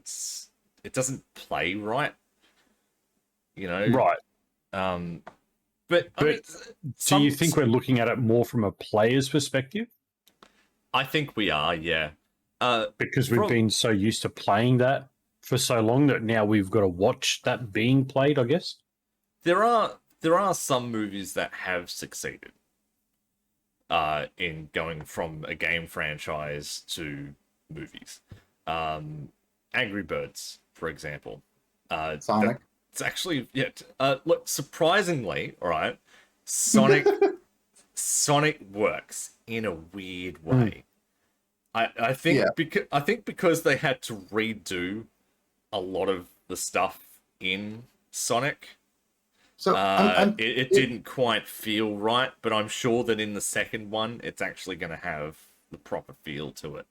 it doesn't play right, Right. But I mean, do you think we're looking at it more from a player's perspective? I think we are, yeah. Because we've been so used to playing that for so long that now we've got to watch that being played, I guess. There are some movies that have succeeded in going from a game franchise to movies. Angry Birds, for example. Sonic. It's actually look, surprisingly, all right, Sonic works in a weird way. I think because they had to redo a lot of the stuff in Sonic. So it didn't quite feel right, but I'm sure that in the second one, it's actually going to have the proper feel to it.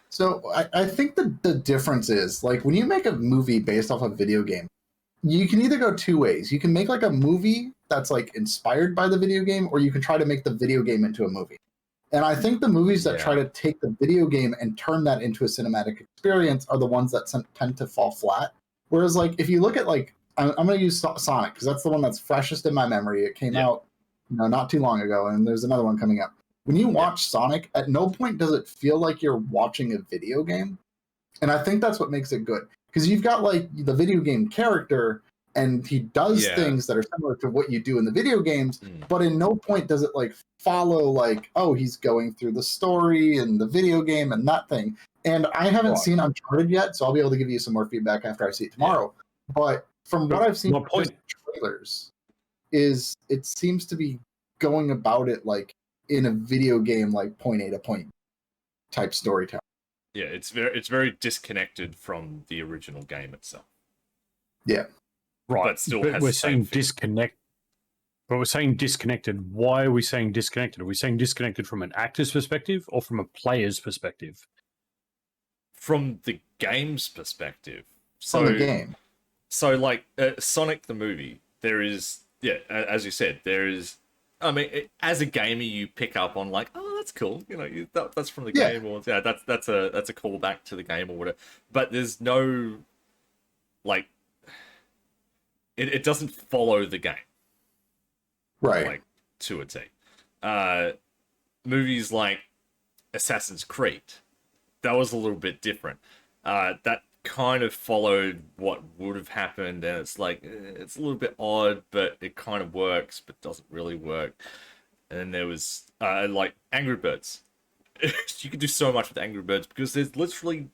So I think the difference is when you make a movie based off a video game, you can either go two ways. You can make a movie that's inspired by the video game, or you can try to make the video game into a movie. And I think the movies that try to take the video game and turn that into a cinematic experience are the ones that tend to fall flat. Whereas if you look at I'm going to use Sonic because that's the one that's freshest in my memory. It came out not too long ago, and there's another one coming up. when you watch Sonic, at no point does it feel like you're watching a video game. And I think that's what makes it good. Because you've got like the video game character and he does things that are similar to what you do in the video games, but in no point does it like follow like, oh, he's going through the story and the video game and that thing. And I haven't seen Uncharted yet, so I'll be able to give you some more feedback after I see it tomorrow. But from what I've seen in trailers, is it seems to be going about it like in a video game, like point A to point type storytelling. Yeah, it's very disconnected from the original game itself. Yeah. Right. But still but has we're the same saying feel. disconnect. But we're saying disconnected. Why are we saying disconnected? Are we saying disconnected from an actor's perspective or from a player's perspective? From the game's perspective. From the game. So, like, Sonic the movie, there is, as you said, there is, I mean, as a gamer, you pick up on, like, oh, that's cool, you know, that's from the game, or that's a callback to the game, or whatever. But there's no, like, it doesn't follow the game. Right. Like, to a T. Movies like Assassin's Creed, that was a little bit different. That kind of followed what would have happened, and it's like, it's a little bit odd, but it kind of works, but doesn't really work. And then there was, like, Angry Birds. You can do so much with Angry Birds, because there's literally,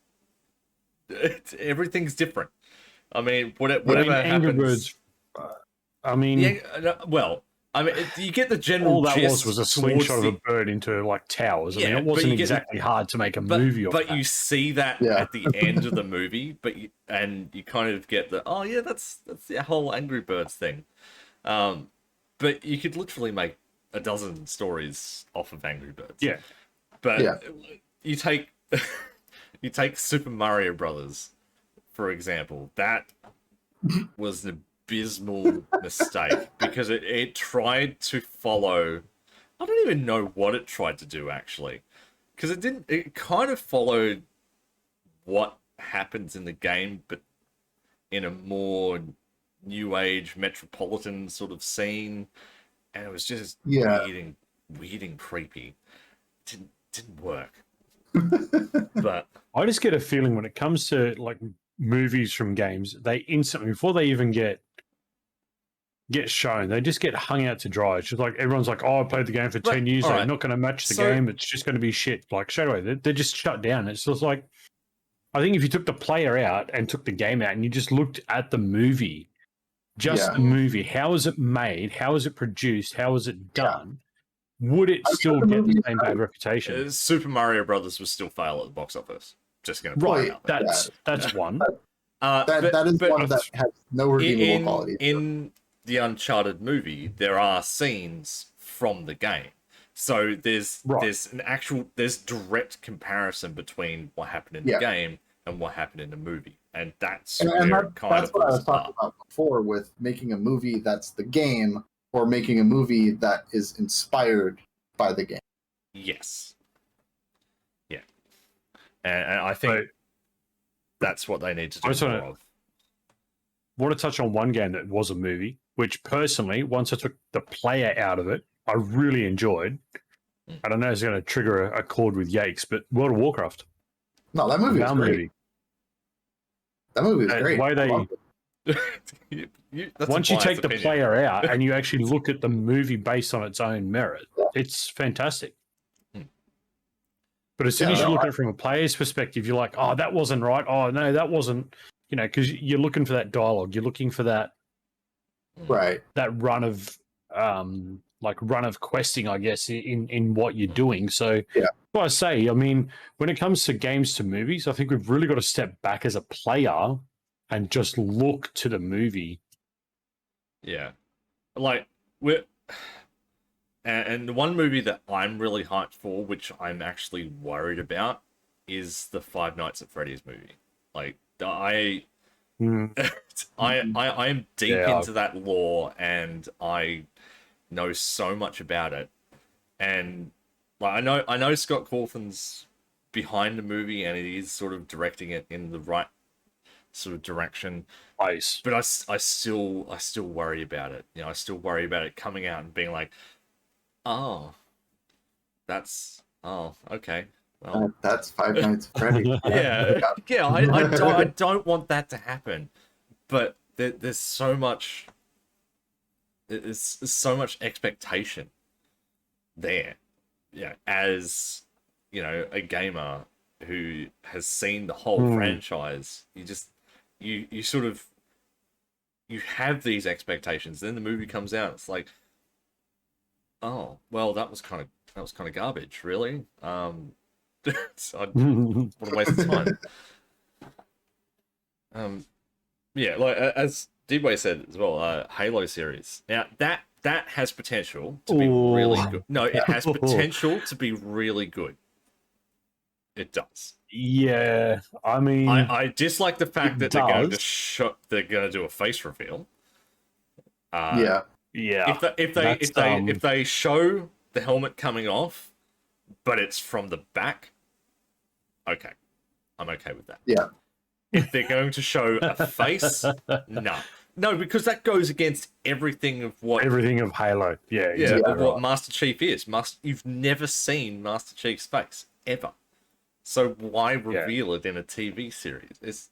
everything's different. I mean, whatever happens... Angry Birds, I mean... well... I mean, you get the general all that gist was a slingshot of a bird into, like, towers. I mean, it wasn't exactly hard to make a movie of that. But you see that at the end of the movie, and you kind of get the, oh, yeah, that's the whole Angry Birds thing. But you could literally make a dozen stories off of Angry Birds. Yeah. But you take you take Super Mario Brothers, for example. That was an abysmal mistake, because it tried to follow, I don't even know what it tried to do, actually, because it kind of followed what happens in the game, but in a more new age metropolitan sort of scene, and it was just weird and creepy. Didn't work. But I just get a feeling when it comes to, like, movies from games, they instantly, before they even get shown, they just get hung out to dry. It's just like, everyone's like, oh, I played the game for 10 years, they're not going to match the game, it's just going to be shit. Like, straight away, they're just shut down. It's just like, I think if you took the player out and took the game out and you just looked at the movie, the movie, how is it made, how is it produced, how is it done, would it still get the same bad reputation? Super Mario Brothers was still fail at the box office. Just going to point out that's one. That is one that has no redeemable quality. In the Uncharted movie, there are scenes from the game, so there's direct comparison between what happened in the game and what happened in the movie, and that's what I was talking about before with making a movie that's the game, or making a movie that is inspired by the game. Yes. Yeah, and I think that's what they need to do more of. I want to touch on one game that was a movie, which personally, once I took the player out of it, I really enjoyed. I don't know if it's going to trigger a chord with Yakes, but World of Warcraft. No, that movie was great. That movie was great. The way once you take the player out and you actually look at the movie based on its own merit, it's fantastic. But as soon as you look at it from a player's perspective, you're like, oh, that wasn't right. Oh, no, that wasn't, you know, because you're looking for that dialogue. You're looking for that run of questing, I guess, in what you're doing. So what I say, I mean, when it comes to games to movies, I think we've really got to step back as a player and just look to the movie. Yeah. Like, and the one movie that I'm really hyped for, which I'm actually worried about, is the Five Nights at Freddy's movie. Like, I am deep into that lore, and I know so much about it. And like, I know Scott Cawthon's behind the movie, and he is sort of directing it in the right sort of direction. Nice. But I still worry about it. You know, I still worry about it coming out and being like, oh, That's okay. Well, That's Five Nights at Freddy. yeah, yeah. I don't want that to happen, but there's so much. There's so much expectation there. Yeah, as you know, a gamer who has seen the whole franchise, you sort of you have these expectations. Then the movie comes out, it's like, oh well, that was kind of garbage, really. So what a waste of time. Yeah, like as Didway said as well, Halo series. Now that has potential to be really Ooh. good. No, it has potential to be really good. It does. Yeah, I mean, I dislike the fact it that they're going to does. they're going to do a face reveal. Yeah. Yeah, If they show the helmet coming off, but it's from the back, okay, I'm okay with that. Yeah. If they're going to show a face, no, because that goes against everything of what everything of Halo. Yeah, exactly of what right. Master Chief is. You've never seen Master Chief's face ever, so why reveal it in a TV series? It's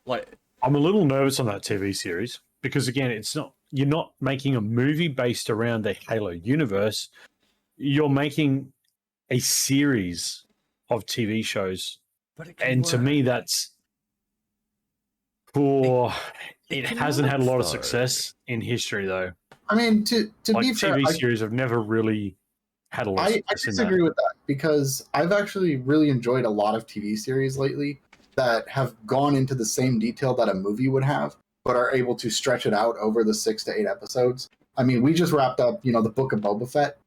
like I'm a little nervous on that TV series because again, you're not making a movie based around the Halo universe. You're making a series of TV shows, but it can and to work. me, that's poor. It It can hasn't had a work, lot of though. success in history, though. I mean, to Like be fair, TV series have never really had a lot of I success in disagree that. with that because I've actually really enjoyed a lot of TV series lately that have gone into the same detail that a movie would have, but are able to stretch it out over the 6 to 8 episodes. I mean, we just wrapped up, the Book of Boba Fett.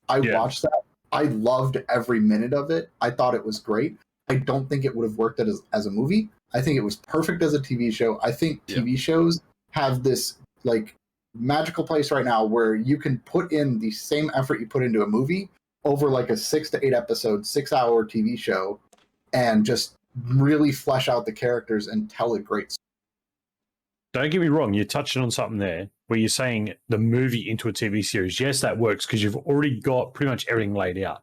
I Yeah. watched that. I loved every minute of it. I thought it was great. I don't think it would have worked as a movie. I think it was perfect as a TV show. I think TV shows have this like magical place right now where you can put in the same effort you put into a movie over like a 6 to 8 episode, 6 hour TV show and just really flesh out the characters and tell a great story. Don't get me wrong, you're touching on something there where you're saying the movie into a TV series. Yes, that works because you've already got pretty much everything laid out.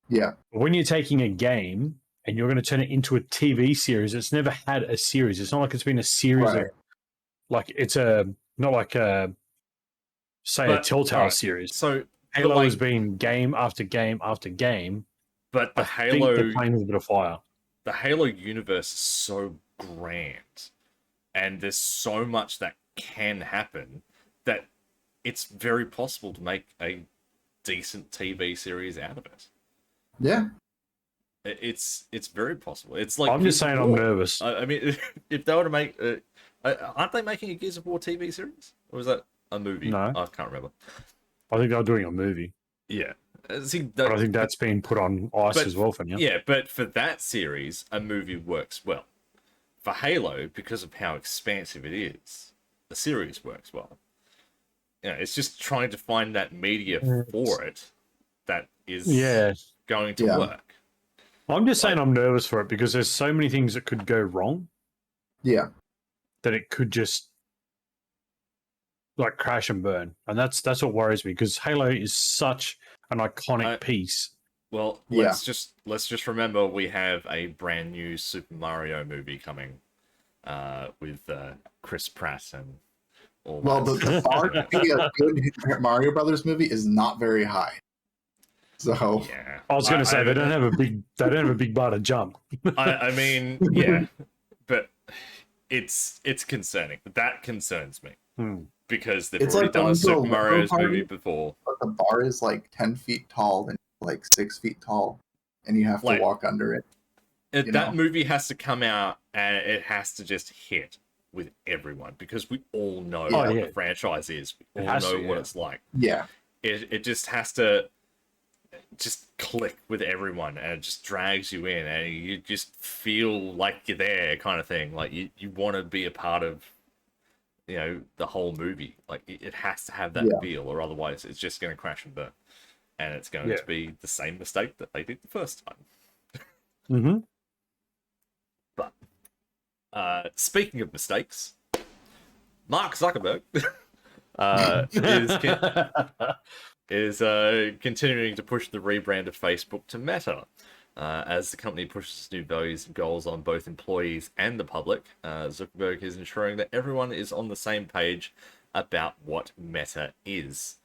Yeah. But when you're taking a game and you're going to turn it into a TV series, it's never had a series. It's not like it's been a series Right. of, like, it's not like a Telltale alright, series. So Halo has been game after game after game. but the I think they're playing with a bit of fire. the Halo universe is so grand, and there's so much that can happen that it's very possible to make a decent TV series out of it. Yeah. It's very possible. It's like I'm just saying I'm nervous. I mean, if they were to make, aren't they making a Gears of War TV series, or is that a movie? No. I can't remember. I think they're doing a movie. Yeah, see, But I think that's been put on ice as well for now. Yeah, but for that series, a movie works well. For Halo, because of how expansive it is, the series works well. It's just trying to find that media for it that is going to work. I'm just saying I'm nervous for it because there's so many things that could go wrong. Yeah. That it could just like crash and burn. And that's what worries me because Halo is such an iconic piece. Well, let's just remember we have a brand new Super Mario movie coming with Chris Pratt and all that. Well, the bar to be a good Mario Brothers movie is not very high. So yeah, I was going to say they don't have a big bar to jump. I mean, yeah, but it's concerning. That concerns me because they've already done a Super Mario's movie before. But the bar is like 10 feet tall and like 6 feet tall, and you have to walk under it. That movie has to come out and it has to just hit with everyone because we all know what the franchise is. We all know what it's like. Yeah, it just has to just click with everyone and it just drags you in and you just feel like you're there, kind of thing. Like you want to be a part of the whole movie. Like it has to have that feel, or otherwise it's just going to crash and burn, and it's going to be the same mistake that they did the first time. But speaking of mistakes, is continuing to push the rebrand of Facebook to Meta. As the company pushes new values and goals on both employees and the public, Zuckerberg is ensuring that everyone is on the same page about what Meta is.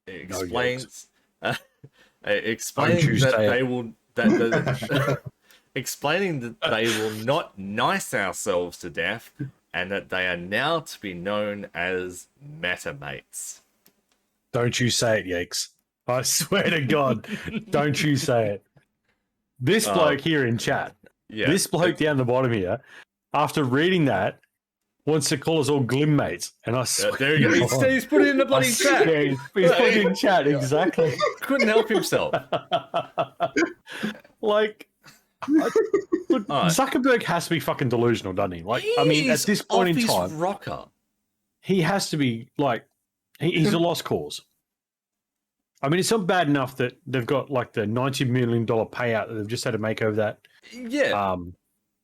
Explains explaining that they will explaining that they will not nice ourselves to death, and that they are now to be known as MetaMates. Don't you say it, Yakes. I swear to God, don't you say it. This bloke here in chat, this bloke down the bottom here, after reading that, wants to call us all Glimesh, and I swear there you go. He's put it in the bloody chat. He's put it in chat, exactly. Couldn't help himself. Like, Zuckerberg has to be fucking delusional, doesn't he? Like, I mean, at this point in time, rocker. He has to be like, he's a lost cause. I mean, it's not bad enough that they've got like the $90 million payout that they've just had to make over that. Yeah.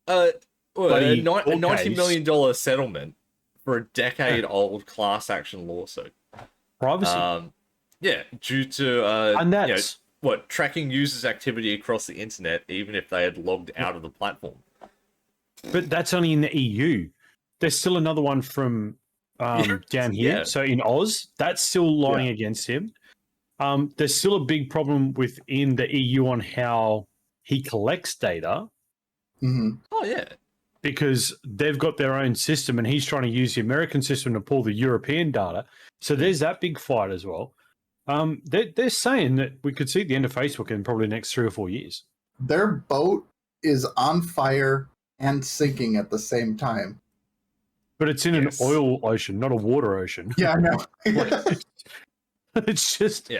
A $90 million settlement for a decade-old class action lawsuit. Privacy. Due to and that's tracking users' activity across the internet, even if they had logged out of the platform. But that's only in the EU. There's still another one from down here. Yeah. So in Oz, that's still lying against him. There's still a big problem within the EU on how he collects data. Mm-hmm. Oh, yeah. Because they've got their own system and he's trying to use the American system to pull the European data. So there's that big fight as well. They're saying that we could see the end of Facebook in probably the next 3 or 4 years. Their boat is on fire and sinking at the same time. But it's in an oil ocean, not a water ocean. Yeah, I know. It's just,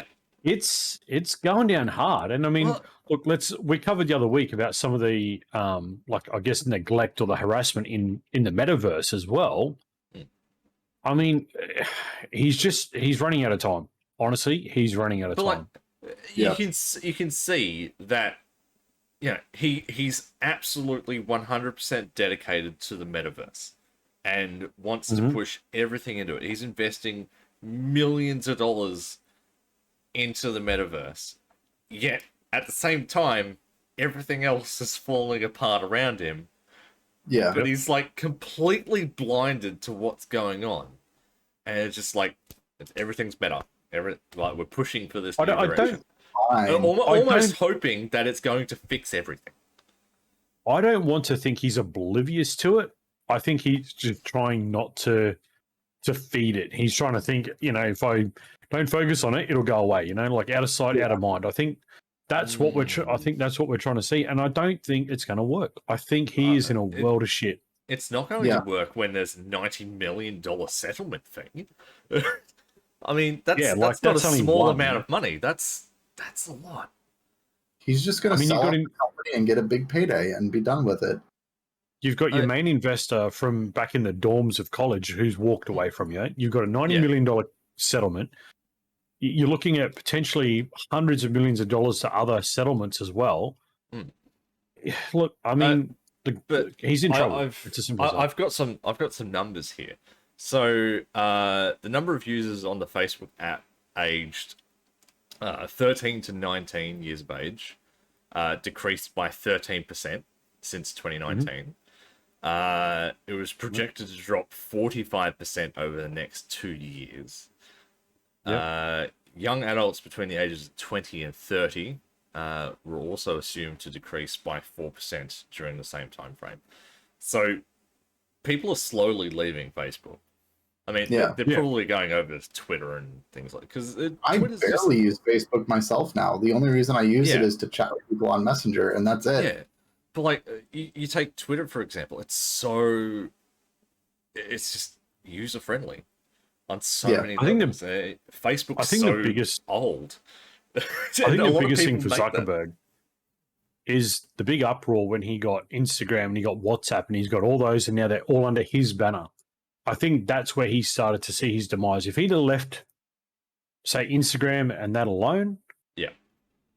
it's going down hard. And I mean, look, we covered the other week about some of the, I guess, neglect or the harassment in the metaverse as well. I mean, he's running out of time. Honestly, he's running out of time. You can see that, he's absolutely 100% dedicated to the metaverse and wants to push everything into it. He's investing millions of dollars into the metaverse, yet at the same time everything else is falling apart around him, but he's like completely blinded to what's going on, and it's just like everything's better. We're pushing for this new direction. Almost hoping that it's going to fix everything. I don't want to think he's oblivious to it. I think he's just trying not to feed it. He's trying to think, if I don't focus on it, it'll go away. Like out of sight, out of mind. I think that's what we're trying to see, and I don't think it's going to work. I think he is in a world of shit. It's not going to work when there's $90 million settlement thing. I mean, that's not a small amount of money. That's a lot. He's just going to sell the company and get a big payday and be done with it. You've got your main investor from back in the dorms of college who's walked away from you. You've got a $90 million settlement. You're looking at potentially hundreds of millions of dollars to other settlements as well. Look, I mean, but he's in trouble. I've got some numbers here. So the number of users on the Facebook app aged 13 to 19 years of age decreased by 13% since 2019. It was projected to drop 45% over the next 2 years. Young adults between the ages of 20 and 30 were also assumed to decrease by 4% during the same time frame. So people are slowly leaving Facebook. I mean, they're probably going over to Twitter and things like because I barely use Facebook myself now. The only reason I use it is to chat with people on Messenger, and that's it. Yeah, but like you take Twitter for example, it's just user friendly on so many levels. Facebook is the biggest old. I think the biggest thing for Zuckerberg is the big uproar when he got Instagram and he got WhatsApp and he's got all those, and now they're all under his banner. I think that's where he started to see his demise. If he'd have left, say, Instagram and that alone,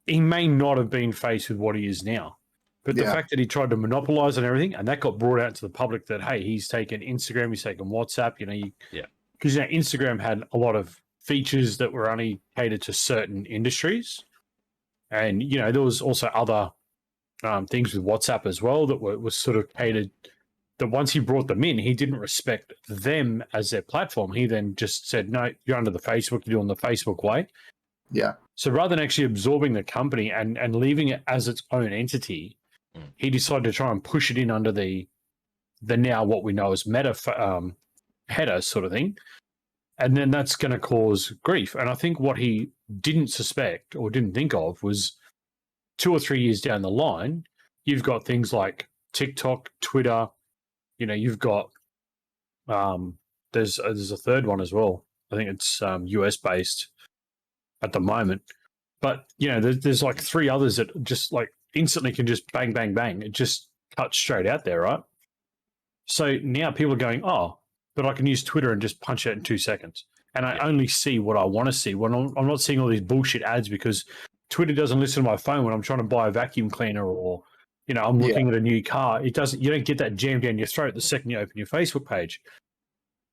he may not have been faced with what he is now. But the fact that he tried to monopolize and everything, and that got brought out to the public that, hey, he's taken Instagram, he's taken WhatsApp, because Instagram had a lot of features that were only catered to certain industries, and there was also other things with WhatsApp as well that was sort of catered. That once he brought them in, he didn't respect them as their platform. He then just said, "No, you're under the Facebook. You're doing the Facebook way." Yeah. So rather than actually absorbing the company and leaving it as its own entity, he decided to try and push it in under the now what we know as Meta header sort of thing. And then that's going to cause grief. And I think what he didn't suspect or didn't think of was 2 or 3 years down the line, you've got things like TikTok, Twitter. You've got there's a third one as well. I think it's US based at the moment. But there's like 3 others that just like instantly can just bang, bang, bang. It just cuts straight out there, right? So now people are going, oh, but I can use Twitter and just punch it in 2 seconds. And I only see what I want to see. When I'm not seeing all these bullshit ads because Twitter doesn't listen to my phone when I'm trying to buy a vacuum cleaner or, I'm looking at a new car. It doesn't. You don't get that jammed down your throat the second you open your Facebook page.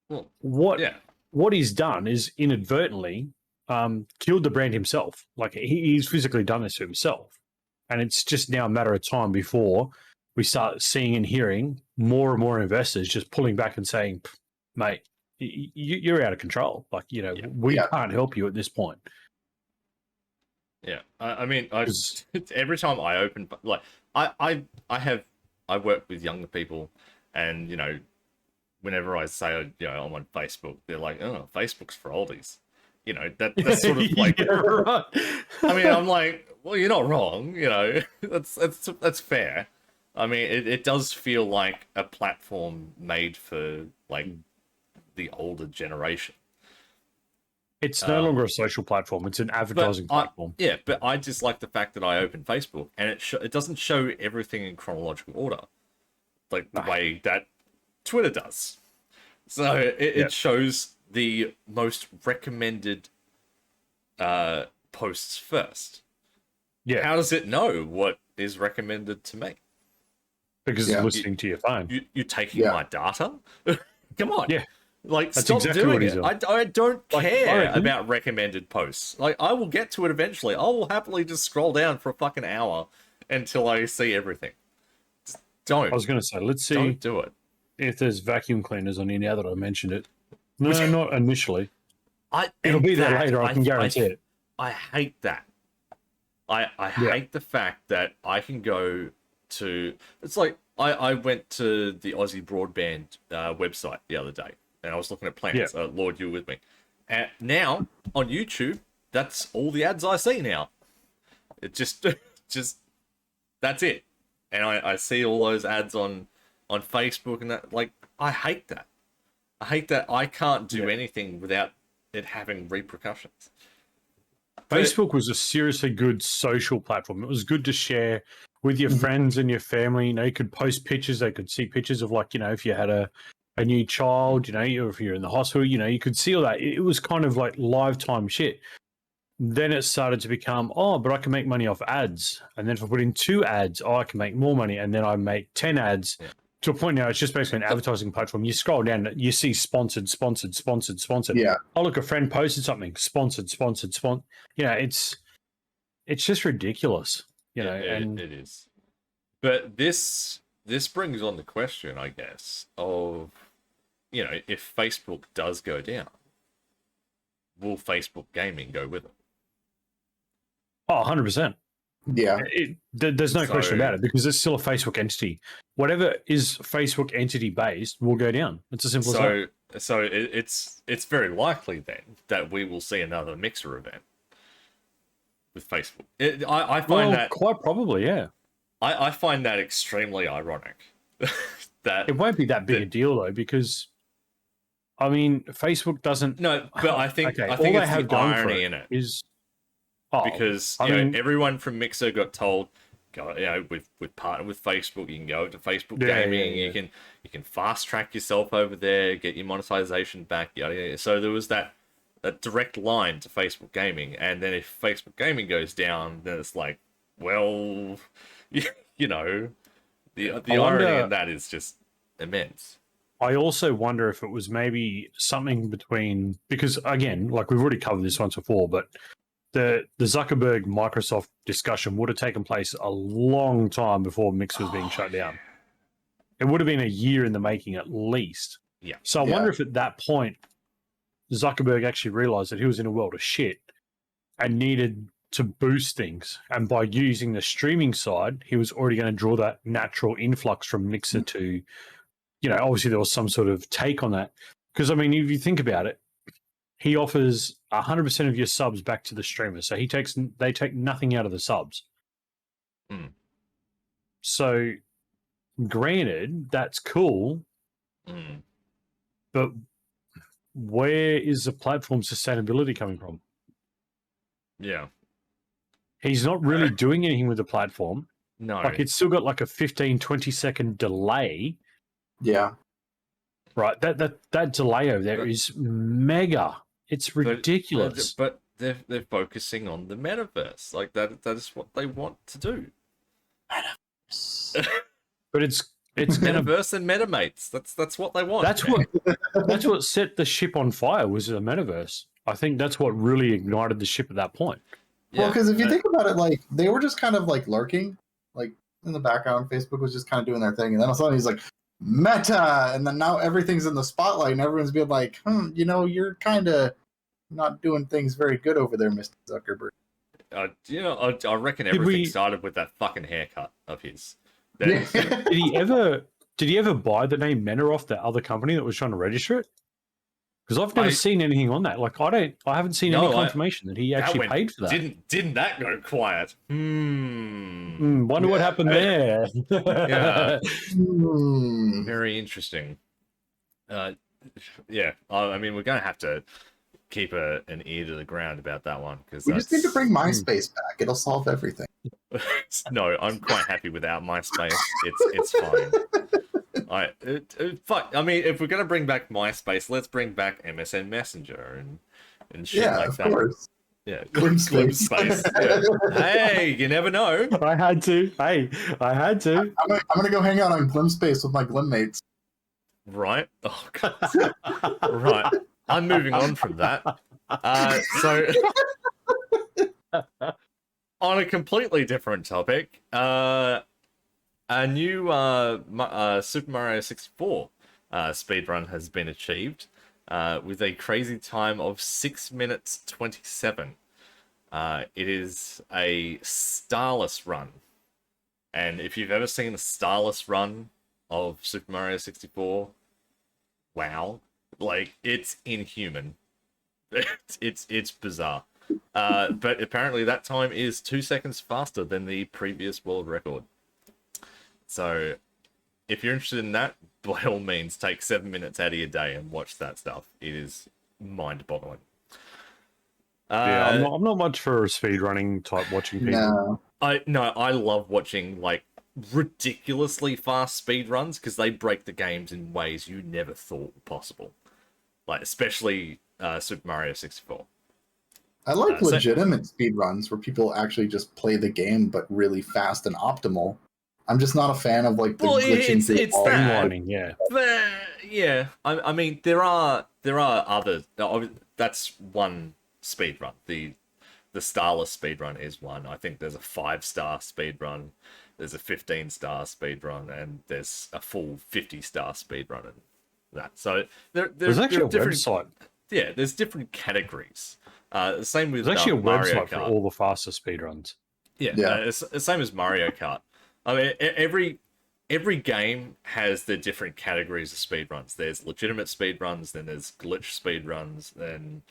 Well, what he's done is inadvertently killed the brand himself. Like he's physically done this to himself. And it's just now a matter of time before we start seeing and hearing more and more investors just pulling back and saying, mate, you're out of control. Like, we can't help you at this point. Yeah. I mean, every time I open, like, I work with younger people, and, whenever I say, I'm on Facebook, they're like, oh, Facebook's for oldies. That's sort of like, right. I mean, I'm like, well, you're not wrong. That's fair. I mean, it does feel like a platform made for like the older generation. It's no longer a social platform; it's an advertising platform. Yeah, but I just like the fact that I open Facebook and it doesn't show everything in chronological order, like the way that Twitter does. So it shows the most recommended posts first. Yeah. How does it know what is recommended to me? Because it's listening to your phone. You're taking my data? Come on. Yeah. Like, That's stop exactly doing what he's it. doing. I don't care about recommended posts. Like, I will get to it eventually. I will happily just scroll down for a fucking hour until I see everything. Just don't. I was going to say, let's see. Don't do it. If there's vacuum cleaners on here now that I mentioned it. No, not initially. It'll be there later, I can guarantee it. I hate that. I hate the fact that I can go to... It's like, I went to the Aussie Broadband website the other day, and I was looking at plans. Yeah. Lord, you were with me. And now, on YouTube, that's all the ads I see now. It just that's it. And I see all those ads on Facebook, and that, like, I hate that. I hate that I can't do anything without it having repercussions. Facebook was a seriously good social platform. It was good to share with your friends and your family. You could post pictures. They could see pictures of, like, if you had a new child, or if you're in the hospital, you could see all that. It was kind of like lifetime shit. Then it started to become, but I can make money off ads. And then if I put in 2 ads, I can make more money. And then I make 10 ads. Yeah. To a point now, it's just basically an advertising platform. You scroll down, you see sponsored. Yeah. Oh, look, a friend posted something, sponsored. It's just ridiculous. And it is. But this brings on the question, I guess, of, if Facebook does go down, will Facebook gaming go with it? Oh, 100%. Yeah. There's no question about it, because it's still a Facebook entity. Whatever is Facebook entity based will go down. It's as simple as that. So it's very likely then that we will see another Mixer event with Facebook. I find that quite probably, yeah. I find that extremely ironic. That it won't be that big a deal though, because I mean, Facebook doesn't. No, but I think all it's they the have going irony for in it is because everyone from Mixer got told, go, we've partnered with Facebook. You can go to Facebook Gaming. Yeah. You can fast track yourself over there, get your monetization back. Yada. So there was that direct line to Facebook Gaming, and then if Facebook Gaming goes down, then it's like, well, the irony in that is just immense. I also wonder if it was maybe something between, because again, like we've already covered this once before, but the Zuckerberg Microsoft discussion would have taken place a long time before Mix was being shut down. It would have been a year in the making at least. Yeah. So I wonder if at that point Zuckerberg actually realized that he was in a world of shit and needed to boost things. And by using the streaming side, he was already going to draw that natural influx from Mixer to, you know, obviously there was some sort of take on that. Because, I mean, if you think about it, he offers 100% of your subs back to the streamer. So they take nothing out of the subs. Mm. So, granted, that's cool. Mm. But where is the platform sustainability coming from? Yeah. He's not really doing anything with the platform. No. Like, it's still got like a 15, 20-second delay. Yeah. Right. That delay over there is mega. It's ridiculous. But they're focusing on the metaverse. Like that is what they want to do. But it's gonna, metaverse and metamates. That's what they want. That's what set the ship on fire, was the metaverse. I think that's what really ignited the ship at that point. Yeah. Well, because if you think about it, like they were just kind of like lurking, like in the background. Facebook was just kind of doing their thing, and then all of a sudden he's like, Meta, and then now everything's in the spotlight, and everyone's being like, you know, you're kind of not doing things very good over there, Mr. Zuckerberg. You know, I reckon everything started with that fucking haircut of his. Did he ever buy the name Meta off that other company that was trying to register it? Because I've never seen anything on that. Like I haven't seen any confirmation that he actually paid for that. Didn't that go quiet? Wonder what happened there. Yeah. Very interesting. Yeah. I mean, we're going to have to keep an ear to the ground about that one, because we just need to bring MySpace back. It'll solve everything. No, I'm quite happy without MySpace. It's fine. Fuck. I mean, if we're gonna bring back MySpace, let's bring back MSN Messenger and shit like that. Of course. Yeah, Glimesh. Yeah. Hey, you never know. I had to. I'm gonna go hang out on Glimspace with my Glim mates. Right. Oh god. Right. I'm moving on from that. So, on a completely different topic, a new Super Mario 64 speedrun has been achieved with a crazy time of 6 minutes 27. It is a starless run. And if you've ever seen a starless run of Super Mario 64, wow. Like, it's inhuman. It's bizarre. But apparently that time is 2 seconds faster than the previous world record. So, if you're interested in that, by all means, take 7 minutes out of your day and watch that stuff. It is mind-boggling. Yeah, I'm not much for speedrunning type watching people. No. I love watching, like, ridiculously fast speedruns, because they break the games in ways you never thought possible. Like, especially Super Mario 64. I like legitimate speedruns where people actually just play the game, but really fast and optimal. I'm just not a fan of like the glitching through it's all that. Yeah. But, yeah. I mean, there are others. That's one speedrun. The Starless speedrun is one. I think there's a 5-star speedrun, there's a 15-star speedrun, and there's a full 50-star speedrun and that. So there's actually a different website. Yeah, there's different categories. Same with There's actually a Mario website Kart. for all the fastest speedruns. Yeah, it's the same as Mario Kart. I mean, every game has the different categories of speedruns. There's legitimate speedruns, then there's glitch speedruns, then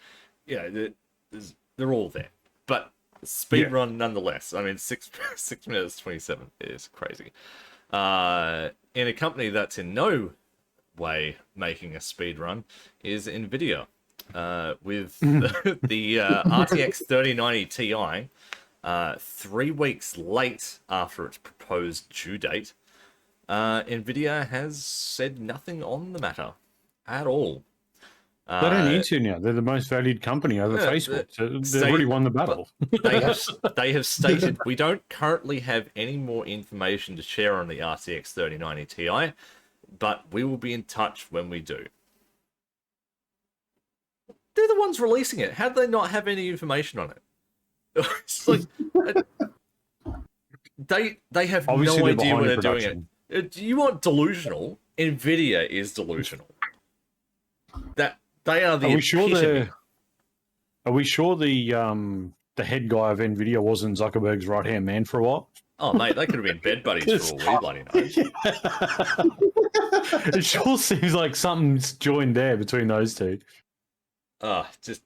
they're all there. But speedrun nonetheless. I mean, 6 minutes 27 is crazy. In a company that's in no way making a speedrun is Nvidia, with the RTX 3090 Ti. 3 weeks late after its proposed due date, Nvidia has said nothing on the matter at all. They don't need to now. They're the most valued company over Facebook. So they've already won the battle. They have stated, we don't currently have any more information to share on the RTX 3090 Ti. but we will be in touch when we do. They're the ones releasing it. How do they not have any information on it? It's like, they have Obviously, no they're idea behind when in they're doing production. it. You want delusional? Nvidia is delusional. That they are the Are we sure epitome. Are we sure the head guy of Nvidia wasn't Zuckerberg's right hand man for a while? Oh, mate, they could have been bed buddies for all we bloody know. It sure seems like something's joined there between those two. Just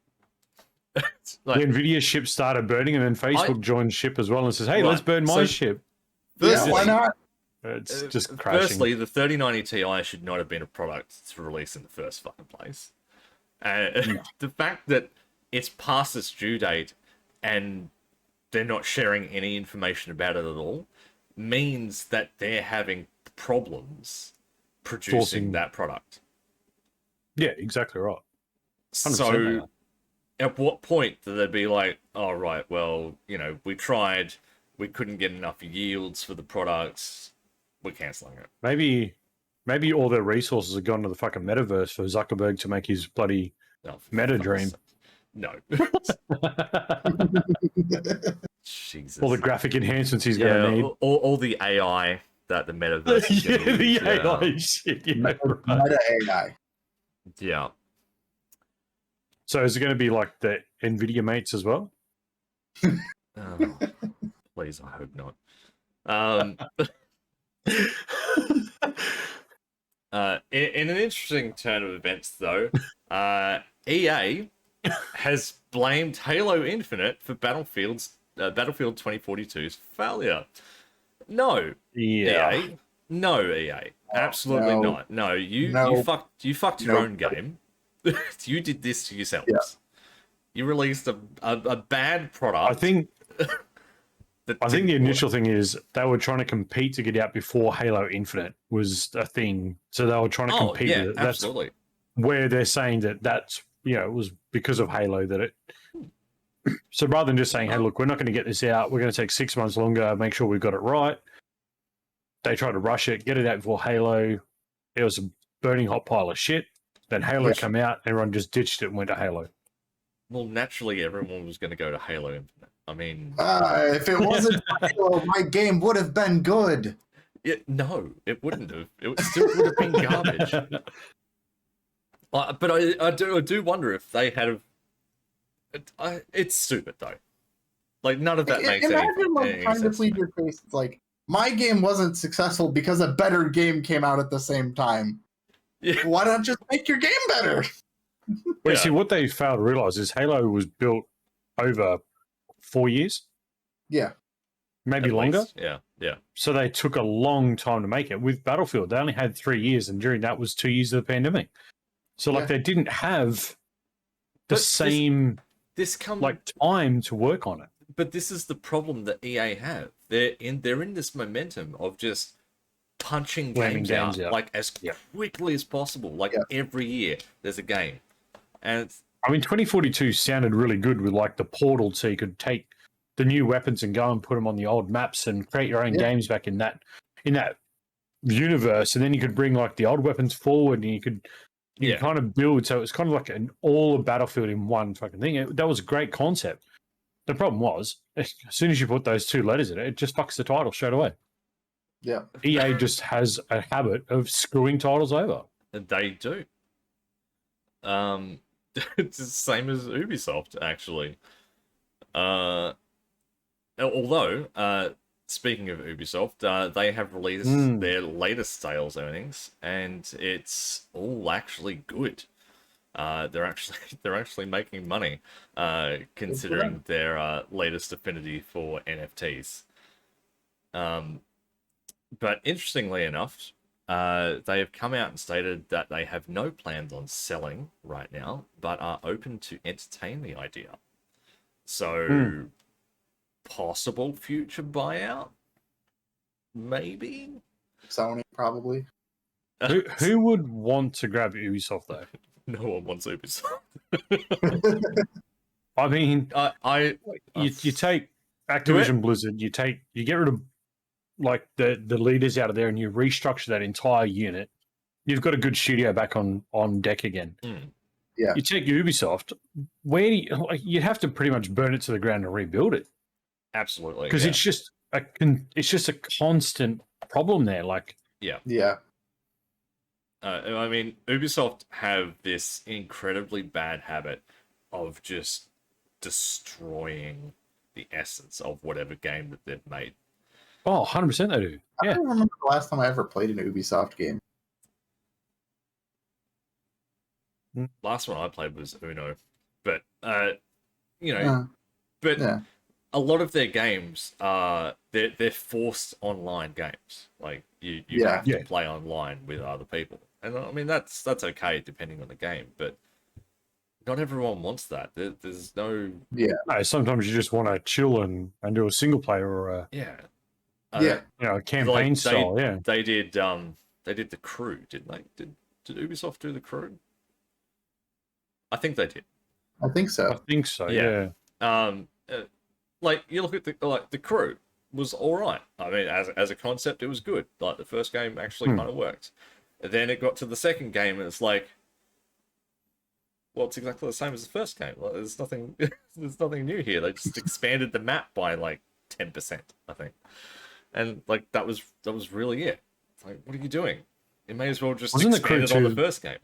The Nvidia ship started burning, and then Facebook joined ship as well and says, "Hey, let's burn my ship." Yeah, why not? It's just crashing. Firstly, the 3090 Ti should not have been a product to release in the first fucking place. The fact that it's past its due date and they're not sharing any information about it at all means that they're having problems producing that product. Yeah, exactly right. 100% So, at what point do they be like, "Oh, right, well, we tried, we couldn't get enough yields for the products, we're cancelling it." Maybe all their resources have gone to the fucking metaverse for Zuckerberg to make his bloody meta dream. No. Jesus. All the graphic enhancements he's going to need. All the AI that the metaverse is going to use. AI shit. Meta AI. Yeah. So is it going to be like the Nvidia mates as well? Oh, please, I hope not. In an interesting turn of events, though, EA has blamed Halo Infinite for Battlefield 2042's failure. No, Yeah. EA. No, EA. Absolutely No. not. No, you fucked your own game. You did this to yourselves. Yeah. You released a bad product. I think the initial thing is they were trying to compete to get out before Halo Infinite was a thing. So they were trying to compete with it. That's absolutely. where they're saying that's it was because of Halo that it. So rather than just saying, "Hey, look, we're not going to get this out. We're going to take 6 months longer, make sure we've got it right," they tried to rush it, get it out before Halo. It was a burning hot pile of shit. Then Halo came out, everyone just ditched it and went to Halo. Well, naturally, everyone was going to go to Halo Infinite. I mean, if it wasn't Halo, my game would have been good. No, it wouldn't have. It still would have been garbage. But I do wonder if they had. It's stupid though. Like none of that makes any Imagine trying to plead your case. It's like my game wasn't successful because a better game came out at the same time. Yeah. Why not just make your game better? Well, see, what they failed to realize is Halo was built over 4 years. Yeah. Maybe At longer. least. Yeah. So they took a long time to make it. With Battlefield, they only had 3 years, and during that was 2 years of the pandemic. So, they didn't have the same time to work on it. But this is the problem that EA have. They're in this momentum of just punching games out like as quickly as possible. Like every year, there's a game, and 2042 sounded really good with like the portal, so you could take the new weapons and go and put them on the old maps and create your own games back in that universe, and then you could bring like the old weapons forward, and you could kind of build. So it was kind of like all a Battlefield in one fucking thing. That was a great concept. The problem was, as soon as you put those two letters in it, it just fucks the title straight away. Yeah. EA just has a habit of screwing titles over. They do. It's the same as Ubisoft, actually. Although, speaking of Ubisoft, they have released their latest sales earnings, and it's all actually good. They're actually making money, considering their latest affinity for NFTs. But interestingly enough, they have come out and stated that they have no plans on selling right now, but are open to entertain the idea. So, possible future buyout? Maybe? Sony, probably. Who would want to grab Ubisoft, though? No one wants Ubisoft. I mean, you take Activision Blizzard, you get rid of like the leaders out of there, and you restructure that entire unit. you've got a good studio back on deck again. Yeah. You take Ubisoft, where do you, like, you'd have to pretty much burn it to the ground and rebuild it Absolutely. because Yeah. it's just a constant problem there. Like, Yeah. I mean, Ubisoft have this incredibly bad habit of just destroying the essence of whatever game that they've made. oh, 100% they do. I Yeah. don't remember the last time I ever played an Ubisoft game. Last one I played was Uno, but you know, Uh, but yeah. a lot of their games are they're forced online games. Like you Yeah. have to Yeah. play online with other people, and I mean that's okay depending on the game, but not everyone wants that. There's no No, sometimes you just want to chill and do a single player or a yeah Yeah. a campaign style. Yeah. They did The Crew, didn't they? Did Ubisoft do The Crew? I think they did. I think I so. think so. Yeah. Yeah. Like you look at the Crew was all right. I mean, as a concept, it was good. Like the first game actually kind of worked. And then it got to the second game, and it's like, well, it's exactly the same as the first game. Like, there's nothing new here. They just expanded the map by like 10%, I think, and like that was really it. It's like, what are you doing? You may as well just Wasn't the Crew expand it on the 2 first game.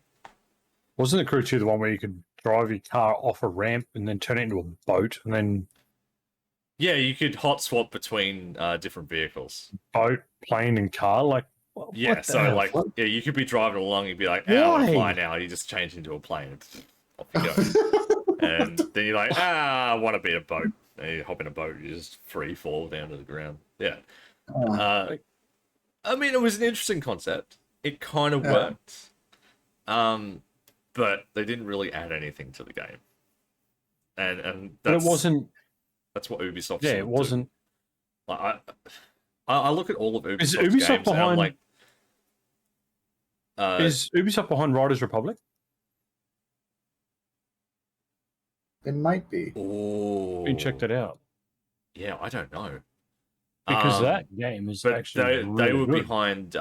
Wasn't the Crew 2 the one where you could drive your car off a ramp and then turn it into a boat and then Yeah, you could hot swap between different vehicles. boat, plane, and car? Like, Yeah, what the so hell? like, yeah, you could be driving along, you'd be like, Why? I want to fly now. You just change into a plane, off you go. And then you're like, I want to be a boat. And you hop in a boat, you just free fall down to the ground. Yeah. I mean, it was an interesting concept. It kind of worked. But they didn't really add anything to the game. And But that's, it wasn't. that's what Ubisoft Yeah, sort it of wasn't. do. Like, I look at all of Ubisoft's Is Ubisoft games and I'm behind? like, Is Ubisoft behind Riders Republic? It might be. oh, You checked it out yeah, I don't know. because that game is But actually they really were good. behind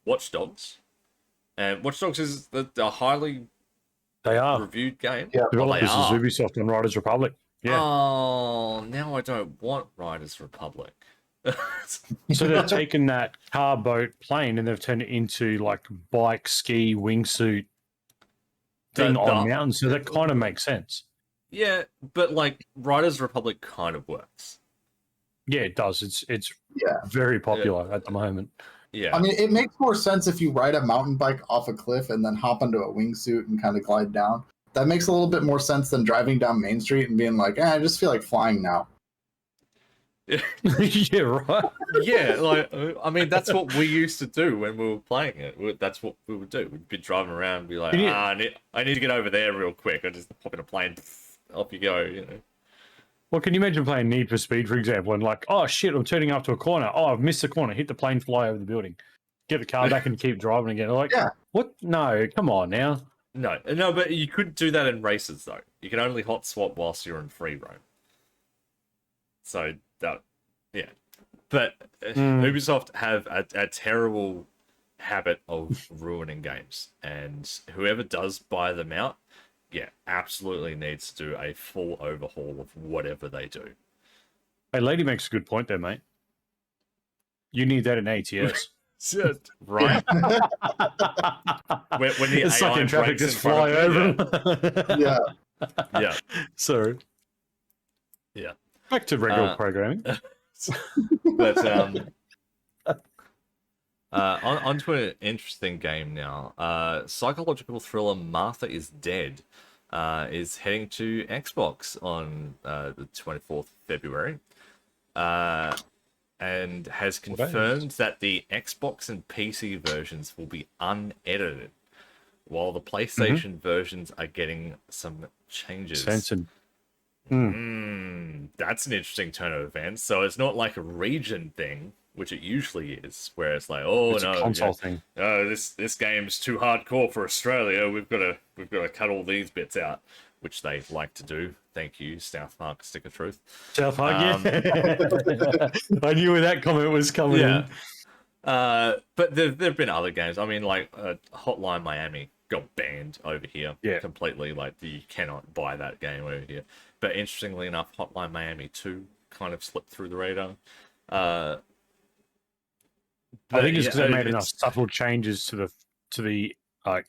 Watch Dogs, and Watch Dogs is a highly They are reviewed game. Yeah. Well, they developers are. is Ubisoft and Riders Republic. Yeah. Oh, now I don't want Riders Republic. So they've taken that car, boat, plane, and they've turned it into like bike, ski, wingsuit thing on mountains. So that kind of makes sense. Yeah, but like Riders Republic kind of works. Yeah, it does. It's Yeah. very popular at the moment. Yeah, I mean, it makes more sense if you ride a mountain bike off a cliff and then hop into a wingsuit and kind of glide down. That makes a little bit more sense than driving down Main Street and being like, I just feel like flying now. Yeah, right. yeah. Like I mean, that's what we used to do when we were playing it. That's what we would do. We'd be driving around, and be like, I need to get over there real quick. I just hop in a plane, off you go. You know. Well, can you imagine playing Need for Speed, for example, and like, oh shit, I'm turning up to a corner. Oh, I've missed the corner. Hit the plane, fly over the building, get the car back, and keep driving again. Like, Yeah. What? No, come on now. No, but you couldn't do that in races though. You can only hot swap whilst you're in free roam. So that, yeah. But Ubisoft have a terrible habit of ruining games, and whoever does buy them out, yeah, absolutely needs to do a full overhaul of whatever they do. Hey, lady makes a good point there, mate. You need that in ATS. Right? when the It's stuck AI in traffic, breaks in just front fly of you, over. Yeah. Yeah. Sorry. Yeah. Back to regular programming. But onto an interesting game now. Psychological thriller Martha is Dead is heading to Xbox on the 24th of February. And has confirmed that the Xbox and PC versions will be unedited, while the PlayStation versions are getting some changes. Censored. That's an interesting turn of events. So it's not like a region thing, which it usually is, where it's like, oh It's no, a console thing. this game's too hardcore for Australia. We've got to cut all these bits out, which they like to do. Thank you, South Park Stick of Truth. South Park, yeah. I knew where that comment was coming in. But there've been other games. I mean, like Hotline Miami got banned over here completely. Like you cannot buy that game over here. But interestingly enough, Hotline Miami 2 kind of slipped through the radar. I think it's because they made enough subtle changes to the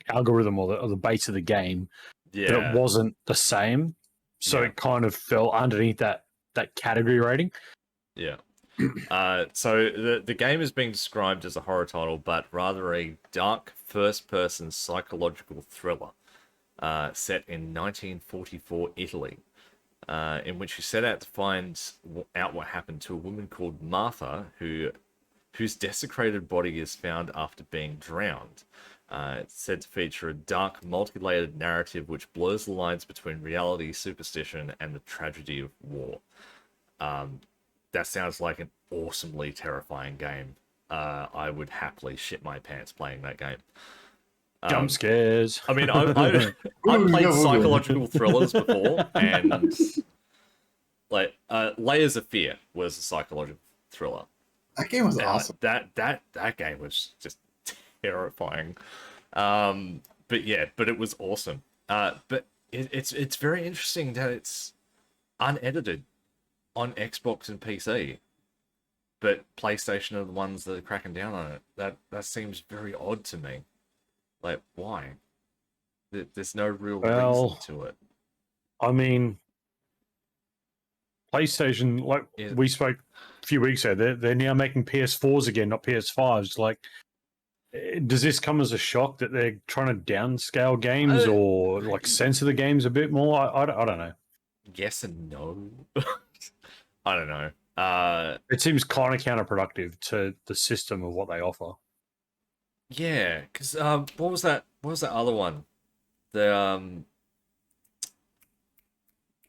algorithm or the base of the game that it wasn't the same. So it kind of fell underneath that category rating. Yeah. So the game is being described as a horror title, but rather a dark first-person psychological thriller set in 1944 Italy, in which you set out to find out what happened to a woman called Martha, whose desecrated body is found after being drowned. It's said to feature a dark, multi-layered narrative which blurs the lines between reality, superstition, and the tragedy of war. That sounds like an awesomely terrifying game. I would happily shit my pants playing that game. Jump scares. I mean, I've played psychological thrillers before, and like Layers of Fear was a psychological thriller. That game was awesome. That game was just terrifying. But it was awesome. But it's very interesting that it's unedited on Xbox and PC, but PlayStation are the ones that are cracking down on it. That seems very odd to me. Like, why? There's no real reason to it. I mean, PlayStation, like we spoke a few weeks ago, they're now making PS4s again, not PS5s. Like, does this come as a shock that they're trying to downscale games or like censor the games a bit more? I don't know. Yes and no. I don't know. It seems kind of counterproductive to the system of what they offer. Yeah, because what was that? What was that other one? It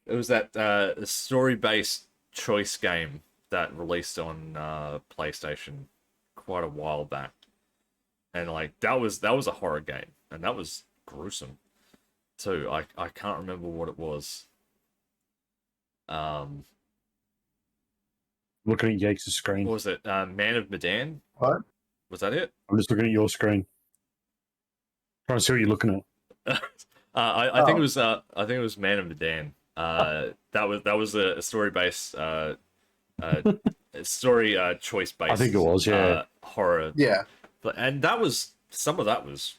was that story-based choice game that released on PlayStation quite a while back, and like that was a horror game, and that was gruesome too. I can't remember what it was. Looking at Yates' screen. What was it? Man of Medan? What? Was that it? I'm just looking at your screen. Trying to see what you're looking at. I think it was Man of Medan. That was a story based story choice based. I think it was, yeah. Horror. Yeah. And some of that was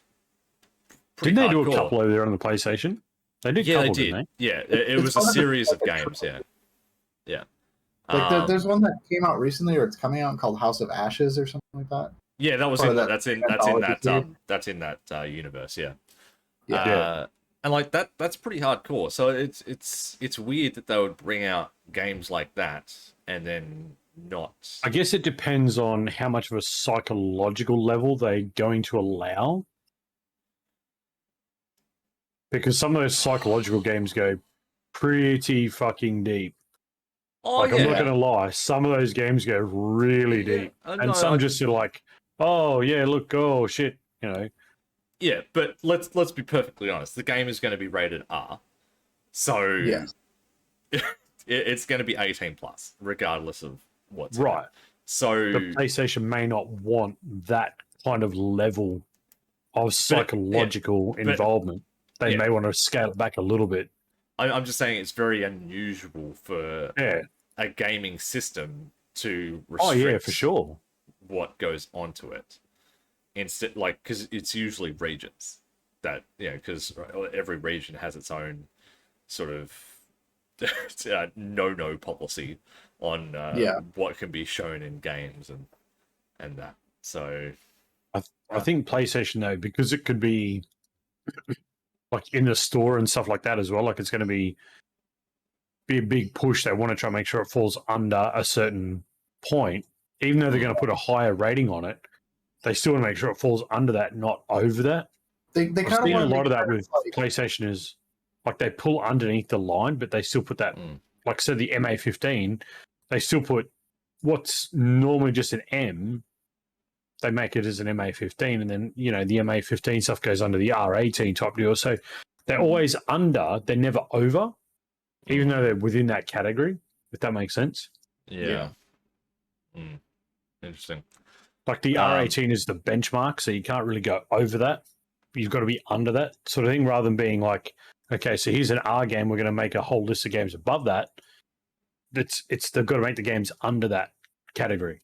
pretty Didn't they hardcore. do a couple over there on the PlayStation? They did. Yeah, couple, they did. Didn't they? Yeah, it was a series of games. Yeah. Like there's one that came out recently, or it's coming out, called House of Ashes or something like that. Yeah, that was that's in that universe. Yeah. Yeah. And like that's pretty hardcore. So it's weird that they would bring out games like that and then not. I guess it depends on how much of a psychological level they're going to allow. Because some of those psychological games go pretty fucking deep. Oh, like, I'm not going to lie. Some of those games go really deep. And some just are like, oh, yeah, look, oh, shit, you know. Yeah, but let's be perfectly honest. The game is going to be rated R. So yes. It's going to be 18 plus, regardless of what's right. So the PlayStation may not want that kind of level of psychological involvement. They may want to scale it back a little bit. I'm just saying it's very unusual for a gaming system to restrict for sure. what goes onto it. Instead, like, because it's usually regions that, because every region has its own sort of no policy on what can be shown in games and that. So I think PlayStation, though, because it could be like in the store and stuff like that as well, like it's going to be a big push. They want to try and make sure it falls under a certain point, even though they're going to put a higher rating on it. They still want to make sure it falls under that, not over that. They kind of a lot of that with PlayStation is like they pull underneath the line, but they still put that, like I said, the MA15, they still put what's normally just an M, they make it as an MA15, and then, the MA15 stuff goes under the R18 type deal. So they're always under, they're never over, even though they're within that category, if that makes sense. Yeah. Interesting. Like the R18 is the benchmark, so you can't really go over that. You've got to be under that sort of thing, rather than being like, okay, so here's an R game. We're going to make a whole list of games above that. It's they've got to make the games under that category.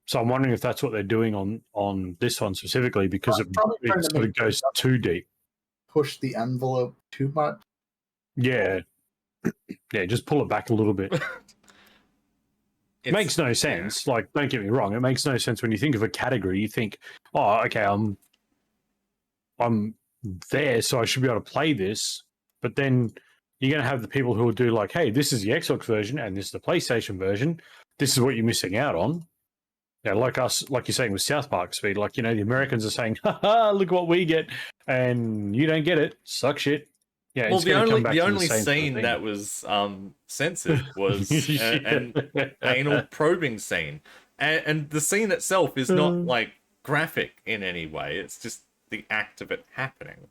So I'm wondering if that's what they're doing on this one specifically, because it sort of goes too deep. Push the envelope too much. Yeah, yeah, just pull it back a little bit. It makes no sense. Yeah. Like, don't get me wrong, it makes no sense when you think of a category. You think, oh, okay, I'm there, so I should be able to play this. But then you're going to have the people who will do like, hey, this is the Xbox version and this is the PlayStation version. This is what you're missing out on. Yeah, like us, like you're saying with South Park Speed, like, you know, the Americans are saying, ha, look what we get, and you don't get it. Suck shit. Yeah, well, the only scene that was censored was an anal probing scene, and the scene itself is not like graphic in any way. It's just the act of it happening.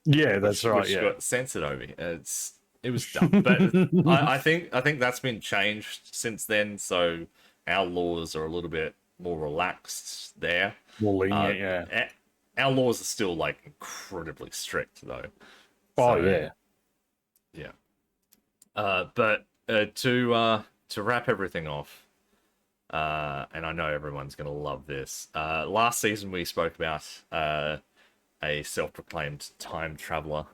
Yeah, that's right. Which got censored over. It was dumb, but I think that's been changed since then. So our laws are a little bit more relaxed there. More lenient, yeah. Our laws are still like incredibly strict though. Oh, so, yeah. But to wrap everything off, and I know everyone's gonna love this. Last season we spoke about a self-proclaimed time traveler,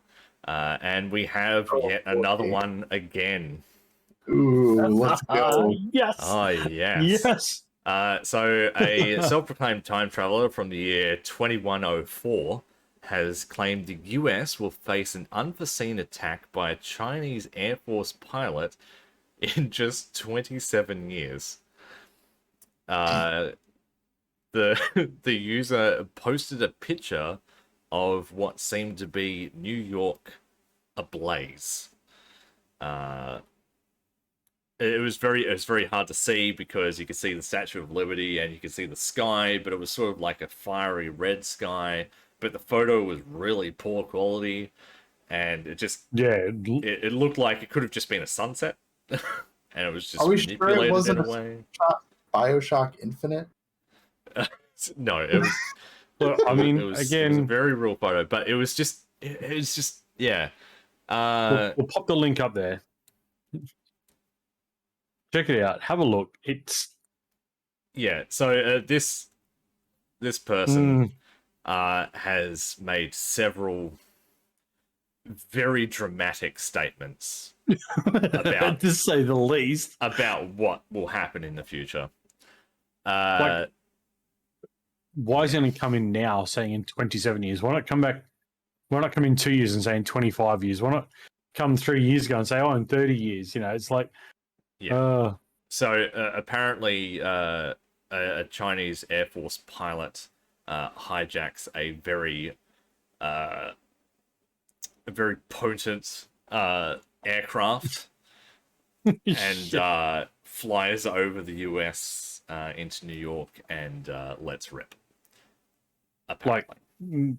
and we have yet another one again. Ooh, let's go! Yes. Oh yes. Yes. So a self-proclaimed time traveler from the year 2104. Has claimed the US will face an unforeseen attack by a Chinese Air Force pilot in just 27 years. The user posted a picture of what seemed to be New York ablaze. It was very hard to see because you could see the Statue of Liberty and you could see the sky, but it was sort of like a fiery red sky. But the photo was really poor quality, and it just it looked like it could have just been a sunset, and it was just manipulated sure it in a way. BioShock Infinite? No, it was. Well, I mean, it was again, a very real photo, but it was just yeah. We'll pop the link up there. Check it out. Have a look. It's So this person. Has made several very dramatic statements about, to say the least, about what will happen in the future. Like, why is it going to come in now, saying in 27 years? Why not come back? Why not come in 2 years and say in 25 years? Why not come 3 years ago and say, oh, in 30 years? You know, it's like, So apparently, a Chinese Air Force pilot. Hijacks a very potent aircraft and flies over the US into New York and lets rip. Apparently. Like,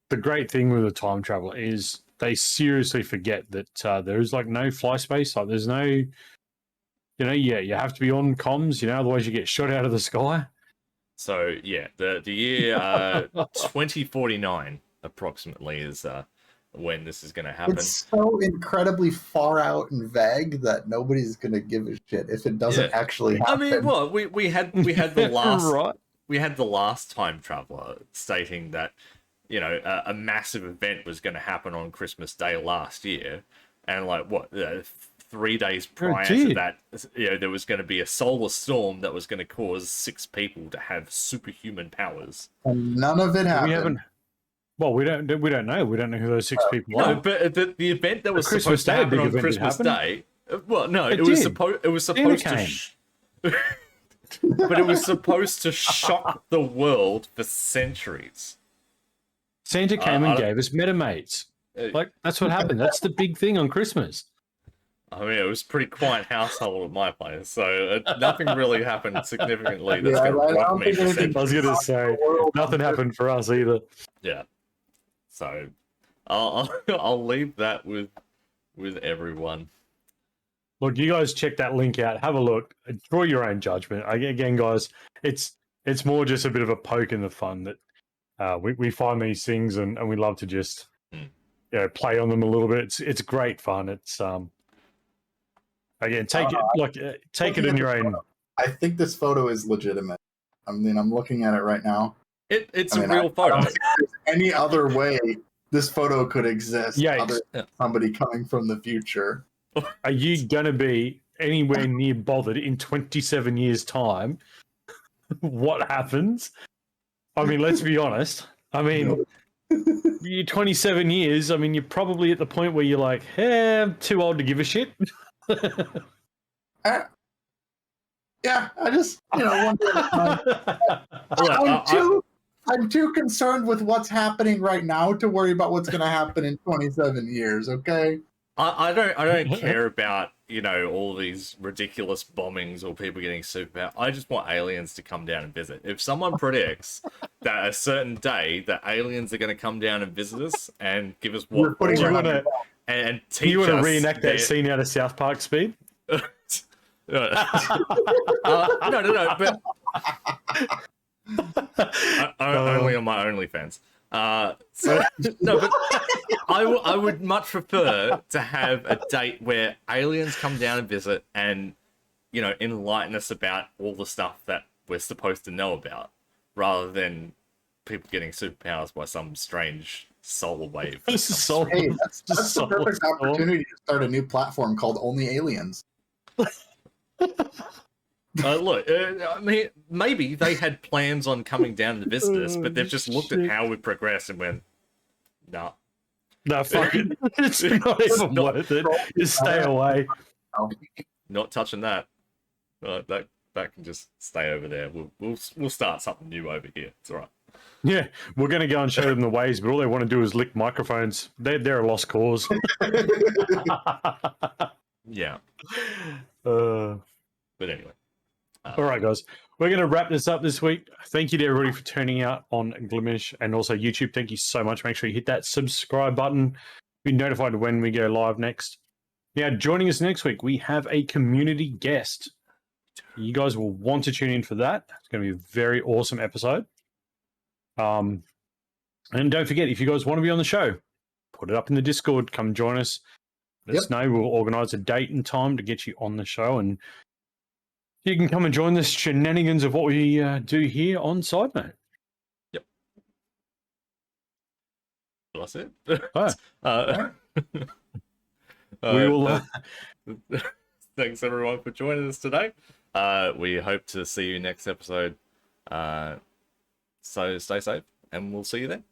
the great thing with the time travel is they seriously forget that there is like no fly space. Like, there's no, you know, you have to be on comms, you know, otherwise you get shot out of the sky. So yeah, the year 2049 approximately is when this is going to happen. It's so incredibly far out and vague that nobody's going to give a shit if it doesn't actually happen. I mean, well, we had the last right. We had the last time traveler stating that, you know, a massive event was going to happen on Christmas Day last year, and like 3 days prior to that, you know, there was going to be a solar storm that was going to cause 6 people to have superhuman powers. And none of it happened. We don't know. We don't know who those 6 people are. No, but the event that was supposed to happen on Christmas Day. Well, no, it was supposed to. But it was supposed to shock the world for centuries. Santa came and gave us Metamates. Like, that's what happened. That's the big thing on Christmas. I mean, it was a pretty quiet household at my place, so nothing really happened significantly that's going to rock me for centuries. I was going to say, nothing happened for us either. Yeah. So, I'll leave that with everyone. Look, you guys check that link out. Have a look. Draw your own judgment. Again, guys, it's more just a bit of a poke in the fun that we find these things and we love to just play on them a little bit. It's great fun. It's again take it in your own. I think this photo is legitimate. I mean, I'm looking at it right now. It's a real photo. I don't think there's any other way this photo could exist other than somebody coming from the future. Are you going to be anywhere near bothered in 27 years' time? What happens? I mean, let's be honest. I mean, you're 27 years. I mean, you're probably at the point where you're like, hey, I'm too old to give a shit. Yeah, I just, wonder. I'm too concerned with what's happening right now to worry about what's going to happen in 27 years. Okay. I don't care about all these ridiculous bombings or people getting superpower. I just want aliens to come down and visit. If someone predicts that a certain day that aliens are going to come down and visit us and give us what putting you want to and teach you want to us reenact that scene out of South Park, Speed? No, but only on my OnlyFans. No, but I would much prefer to have a date where aliens come down and visit and enlighten us about all the stuff that we're supposed to know about, rather than people getting superpowers by some strange solar wave. Hey, that's the perfect opportunity to start a new platform called Only Aliens. Look, I mean, maybe they had plans on coming down to visit us, but they've just looked at how we progress and went, nah. No, fuck it. It's not even worth it. Just stay away. Not touching that. That can just stay over there. We'll start something new over here. It's all right. Yeah, we're going to go and show them the ways, but all they want to do is lick microphones. They're a lost cause. Yeah. But anyway. All right, guys. We're going to wrap this up this week. Thank you to everybody for turning out on Glimesh and also YouTube. Thank you so much. Make sure you hit that subscribe button. Be notified when we go live next. Now, joining us next week, we have a community guest. You guys will want to tune in for that. It's going to be a very awesome episode. And don't forget, if you guys want to be on the show, put it up in the Discord. Come join us. Let us know. We'll organize a date and time to get you on the show, and you can come and join the shenanigans of what we do here on SideNote. Yep. That's it. We will. Thanks everyone for joining us today. We hope to see you next episode. So stay safe, and we'll see you then.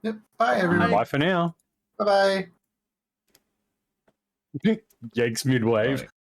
Yep. Bye, everyone. Bye for now. Bye-bye. Yanks mid-wave.